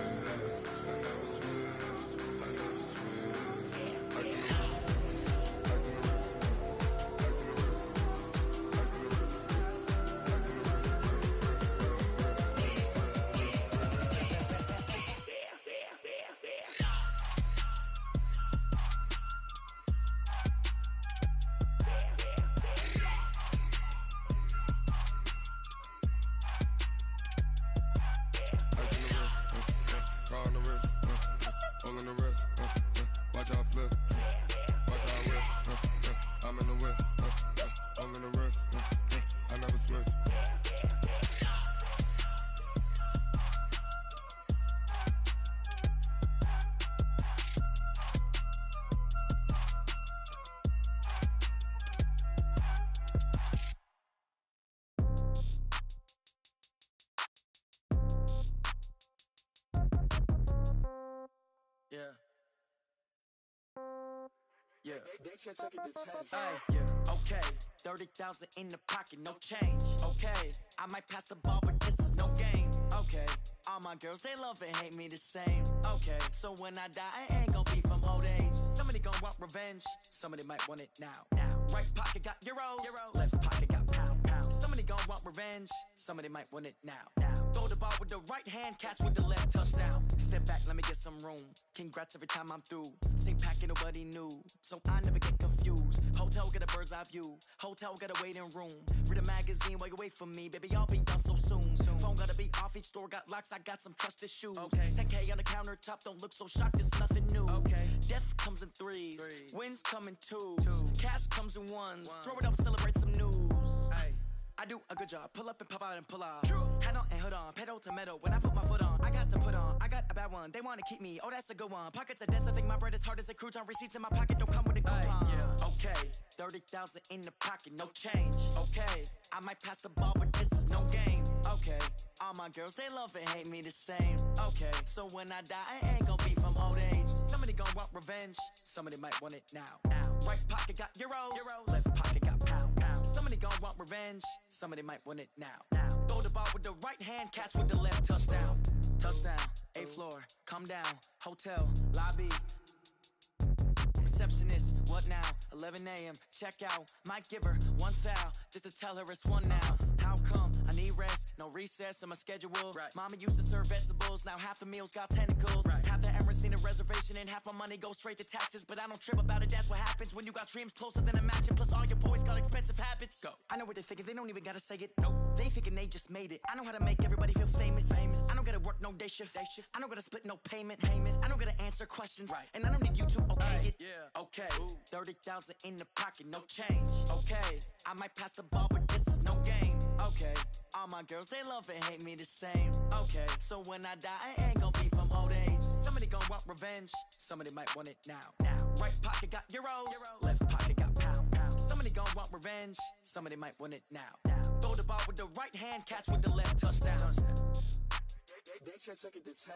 I never switch, I never switch. Ice in the wrist, ice in the wrist, ice in the wrist, ice in the wrist, ice in the wrist, Okay, 30,000 in the pocket, no change. Okay, I might pass the ball, but this is no game. Okay, all my girls, they love and hate me the same. Okay, so when I die, I ain't gon' be from old age. Somebody gon' want revenge, somebody might want it now. Right pocket got euros, left pocket got pound. Somebody gon' want revenge, somebody might want it now. Throw the ball with the right hand, catch with the left, touchdown. Step back, let me get some room. Congrats every time I'm through. Same packet, nobody knew, so I never get confused. Hotel get a bird's eye view, hotel get a waiting room. Read a magazine while you wait for me, baby, I'll be done so soon. Phone gotta be off, each store got locks, I got some trusted shoes. 10K on the countertop, don't look so shocked, it's nothing new. Death comes in threes, wins come in twos, cash comes in ones. Throw it up, celebrate some news. I do a good job, pull up and pop out and pull out. Hat on and hood on, pedal to metal. When I put my foot on, I got to put on. I got a bad one, they wanna keep me, oh that's a good one. Pockets are dense, I think my bread is hard as a crouton. Receipts in my pocket don't come with a coupon. Okay, 30,000 in the pocket, no change. Okay, I might pass the ball, but this is no game. Okay, all my girls, they love and hate me the same. Okay, so when I die, I ain't gon' be from old age. Somebody gon' want revenge, somebody might want it now. Right pocket got euros, left pocket got pound. Somebody gon' want revenge, somebody might want it now. Throw the ball with the right hand, catch with the left, touchdown. Touchdown, 8th floor, come down, hotel, lobby. Receptionist, what now? 11 a.m., check out. Might give her one foul, just to tell her it's one now. How come? I need rest, no recess in my schedule. Mama used to serve vegetables, now half the meals got tentacles. Half the Emirates need a reservation and half my money goes straight to taxes. But I don't trip about it, that's what happens when you got dreams closer than a mansion. Plus all your boys got expensive habits. Go. I know what they're thinking, they don't even gotta say it. Nope. They thinking they just made it. I know how to make everybody feel famous. I don't gotta work no day shift. I don't gotta split no payment. I don't gotta answer questions. And I don't need you to okay it. Okay, 30,000 in the pocket, no change. Okay, I might pass the ball, but this is no game. Okay, all my girls, they love and hate me the same. Okay, so when I die, I ain't gon' be from old age. Somebody gon' want revenge, somebody might want it now. Right pocket got euros, left pocket got pound. Somebody gon' want revenge, somebody might want it now. Throw the ball with the right hand, catch with the left, touchdown. They check it to 10.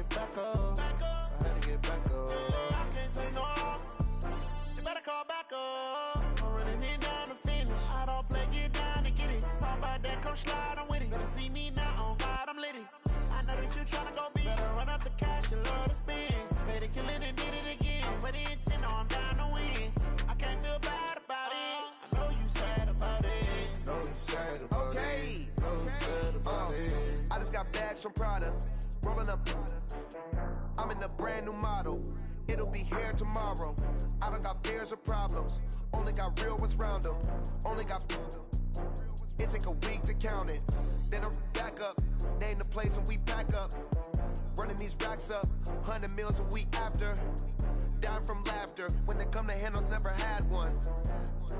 Back up. I had to get back up. I can't take no off. You better call back up. I'm running it down to finish. I don't play, get down and get it. Talk about that, come slide, I'm with it. Better see me now, on God, I'm litty. I know that you tryna go big. Better run up the cash, you love to spend. Better kill it and did it again. But the intent, no, I'm down to win. I can't feel bad about it. I know you sad about it. Know you sad about it. Know you sad about it. I just got bags from Prada. Rolling up, I'm in a brand new model. It'll be here tomorrow. I don't got fears or problems. Only got real ones round them. Only got. It take a week to count it. Then I'm back up. Name the place and we back up. Running these racks up. 100 meals a week after. Down from laughter. When they come to handles, never had one.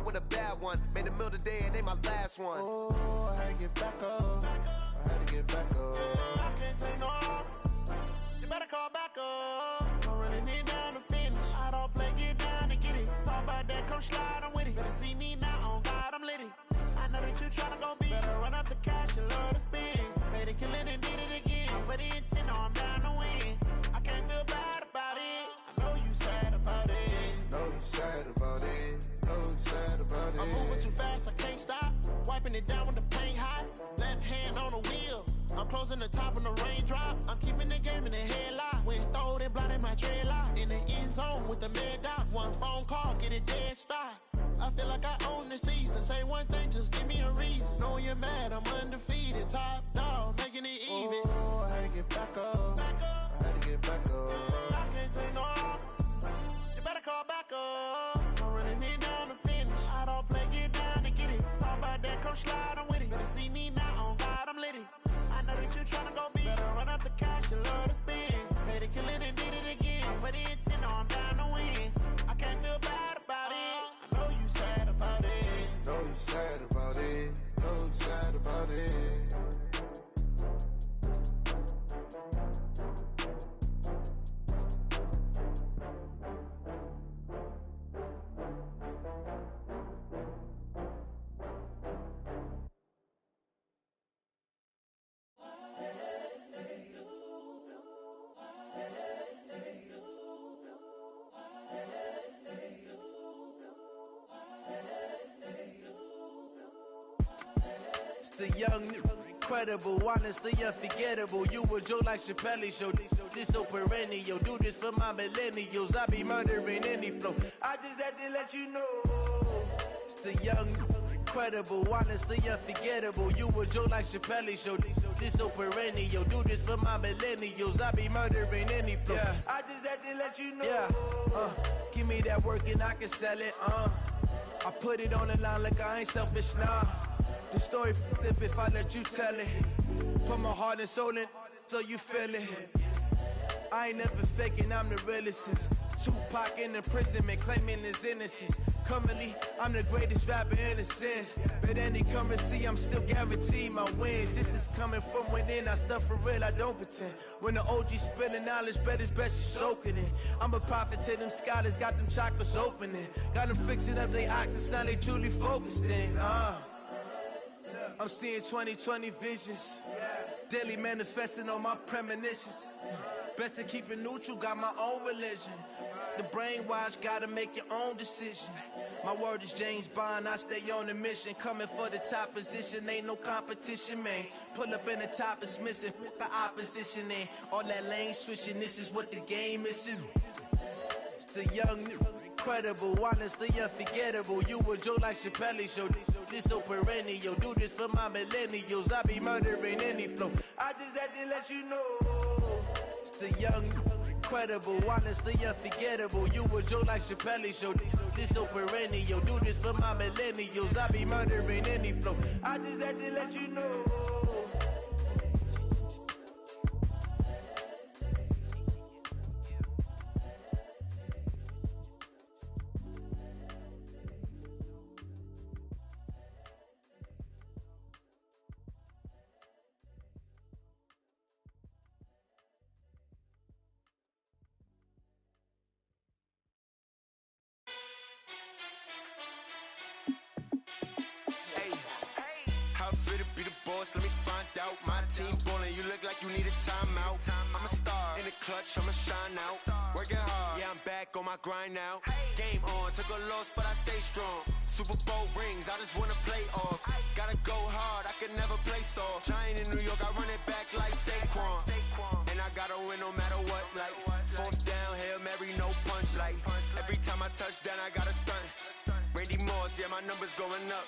With a bad one. Made a meal today and ain't my last one. Oh, I had to get back up. I had to get back up. I can't take no off. You better call back up. I'm running it down to finish. I don't play, get down and get it. Talk about that, come slide, I'm with it. Better see me now, on God, I'm litty. I know that you tryna go big. Better run up the cash, you love to spend. Better kill it and did it again. But the intent, no, I'm down to win. I can't feel bad about it. I know you sad about it. Know you sad about it. Know you sad about it. I'm moving too fast, I can't stop. Wiping it down with the paint hot. Left hand on the wheel. I'm closing the top when the raindrop. I'm keeping the game in the headlock. When throwed and blinded my dreadlock. In the end zone with the mad dot. One phone call, get it dead stop. I feel like I own the season. Say one thing, just give me a reason. Know you're mad, I'm undefeated. Top dog, making it even. Oh, I had to get back up. I had to get back up. I can't take no off. You better call back up. I'm running it down to finish. I don't play, get down and get it. Talk about that, come slide, I'm with it. Better see me now, on God, I'm litty. I know that you tryna go big. Better run up the cash, you love to spend. Better kill it and did it again. But the intent, no, I'm down to win. I can't feel The young, incredible, honestly unforgettable. You a Joe like Chappelle show. This so perennial. Do this for my millennials. I be murdering any flow. I just had to let you know. It's the young, incredible, honestly unforgettable. You a Joe like Chappelle show. This so perennial. Do this for my millennials. I be murdering any flow. Yeah. I just had to let you know. Yeah. Give me that work and I can sell it. I put it on the line like I ain't selfish, nah. The story flip if I let you tell it. Put my heart and soul in so you feel it. I ain't never faking, I'm the realest since Tupac in imprisonment, claiming his innocence. Currently, I'm the greatest rapper in a sense. But any currency, I'm still guaranteed my wins. This is coming from within, I stuff for real, I don't pretend. When the OG spilling knowledge, bet it's best you soak it in. I'm a prophet to them scholars, got them chakras opening. Got them fixing up their octaves, now they truly focused in. I'm seeing 2020 visions. Daily manifesting on my premonitions. Best to keep it neutral, got my own religion. The brainwash, gotta make your own decision. My word is James Bond, I stay on a mission. Coming for the top position, ain't no competition, man. Pull up in the top is missing, the opposition ain't. All that lane switching, this is what the game is. It's the young, incredible, honestly unforgettable. You a Joe like Chappelle show. This so perennial. Do this for my millennials. I be murdering any flow. I just had to let you know. It's the young, incredible, honestly unforgettable. You a Joe like Chappelle show. This so perennial. Do this for my millennials. I be murdering any flow. I just had to let you know. Let me find out. My team ballin', you look like you need a timeout. I'm a star in the clutch, I'ma shine out. Working hard, yeah, I'm back on my grind now. Game on, took a loss, but I stay strong. Super Bowl rings, I just wanna play off. Gotta go hard, I can never play soft. Giant in New York, I run it back like Saquon. And I gotta win no matter what, like fourth down, Hail Mary, no punch. Like every time I touch down, I gotta stunt. Randy Moss, yeah, my numbers going up.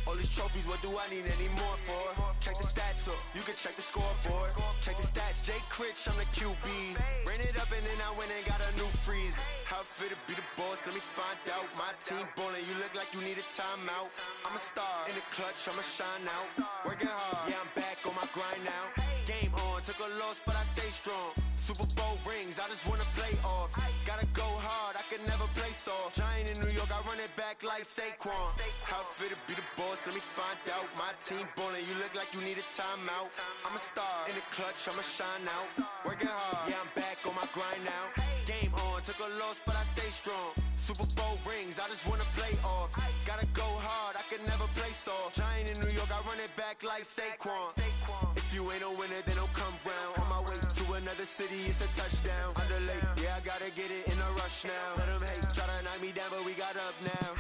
All these trophies, what do I need any more for? Check the stats up, you can check the scoreboard. Check the stats, Jay Critch, I'm the QB. Ran it up and then I went and got a new freeze. How it feel to be the boss, let me find out. My team ballin', you look like you need a timeout. I'm a star in the clutch, I'ma shine out. Working hard, yeah, I'm back on my grind now. Game on, took a loss, but I stay strong. Super Bowl rings, I just wanna play off. Gotta go hard, I can never play soft. Giant in New York, I run it back like Saquon. How it feel to be the boss, let me find out. My team ballin', you look like you need a timeout. I'm a star in the clutch, I'ma shine out. Working hard, yeah, I'm back on my grind now. Game on, took a loss, but I stay strong. Super Bowl rings, I just wanna play off. Gotta go hard, I can never play soft. Giant in New York, I run it back like Saquon. If you ain't a winner, then don't come round. On my way to another city, it's a touchdown. Underlay, yeah, I gotta get it in a rush now. Let them hate, try to knock me down, but we got up now.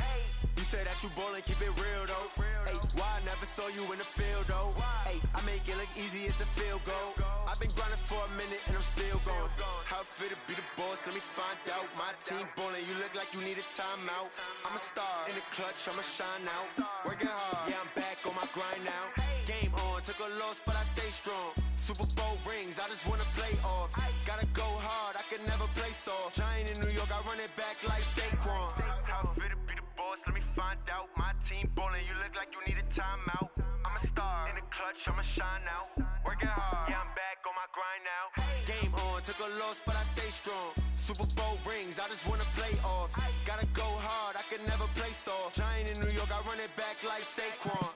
You say that you ballin', keep it real though. Hey, why I never saw you in the field though? Hey, I make it look easy, it's a field goal. I've been grinding for a minute and I'm still going. How it feel to be the boss, let me find out. My team ballin', you look like you need a timeout. I'm a star in the clutch, I'ma shine out. Working hard, yeah, I'm back on my grind now. Game on, took a loss, but I stay strong. Super Bowl rings, I just wanna play off. Gotta go hard, I can never play soft. Giant in New York, I run it back like Saquon. How it feel to be the boss, let me find out. My team ballin', you look like you need a timeout. I'm a star in the clutch, I'ma shine out. Working hard, yeah, I'm back on my grind now. Game on, took a loss, but I stay strong. Super Bowl rings, I just wanna play off. Gotta go hard, I can never play soft. Giant in New York, I run it back like Saquon.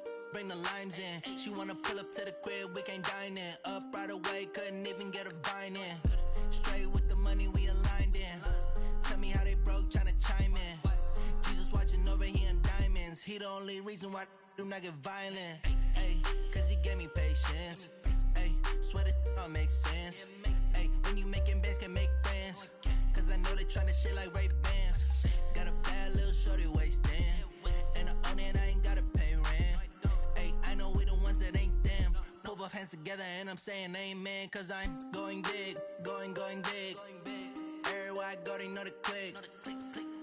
bring the limes in. She wanna pull up to the crib, we can't dine in. Up right away, couldn't even get a vine in. Straight with the money, we aligned in. Tell me how they broke, tryna chime in. Jesus watching over, he in diamonds. He the only reason why do not get violent. Ay, cause he gave me patience. Ay, swear that all makes sense. Ay, when you making bands, can make friends. Cause I know they tryna shit like Ray-Bans. Got a bad little shorty wasting. And I own it, I ain't gotta pay rent. Ay, I know we the ones that ain't them. Pull both hands together and I'm saying amen. Cause I'm going big, going big. Everywhere I go, they know the click.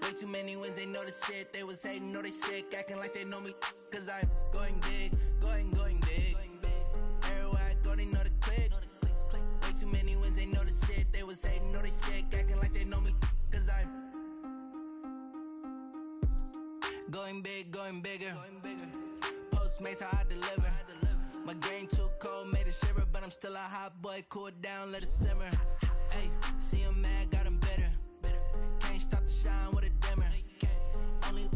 Way too many wins, they know the shit. They was hating, know they sick, acting like they know me. Cause I'm going big, going big. Everywhere I go, they know the click. Way too many wins, they know the shit. They was hating, know they sick, acting like they know me. Cause I'm going big, going bigger. Postmates, how I deliver. My game too cold, made it shiver. But I'm still a hot boy, cool it down, let it simmer. Hey, see him mad, got him bitter. Can't stop the shine with a dimmer. Only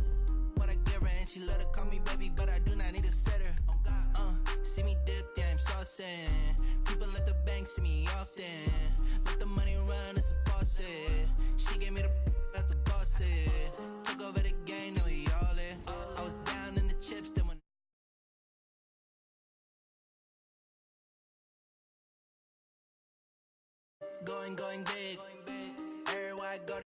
what I give her, and she let her call me baby, but I do not need a sitter. See me dip, yeah, I'm saucing. People at the bank see me often. Let the money run, it's a faucet. She gave me the that's a faucet. Took over the game, now we all in. I was down in the chips, then when going big. Everywhere I go,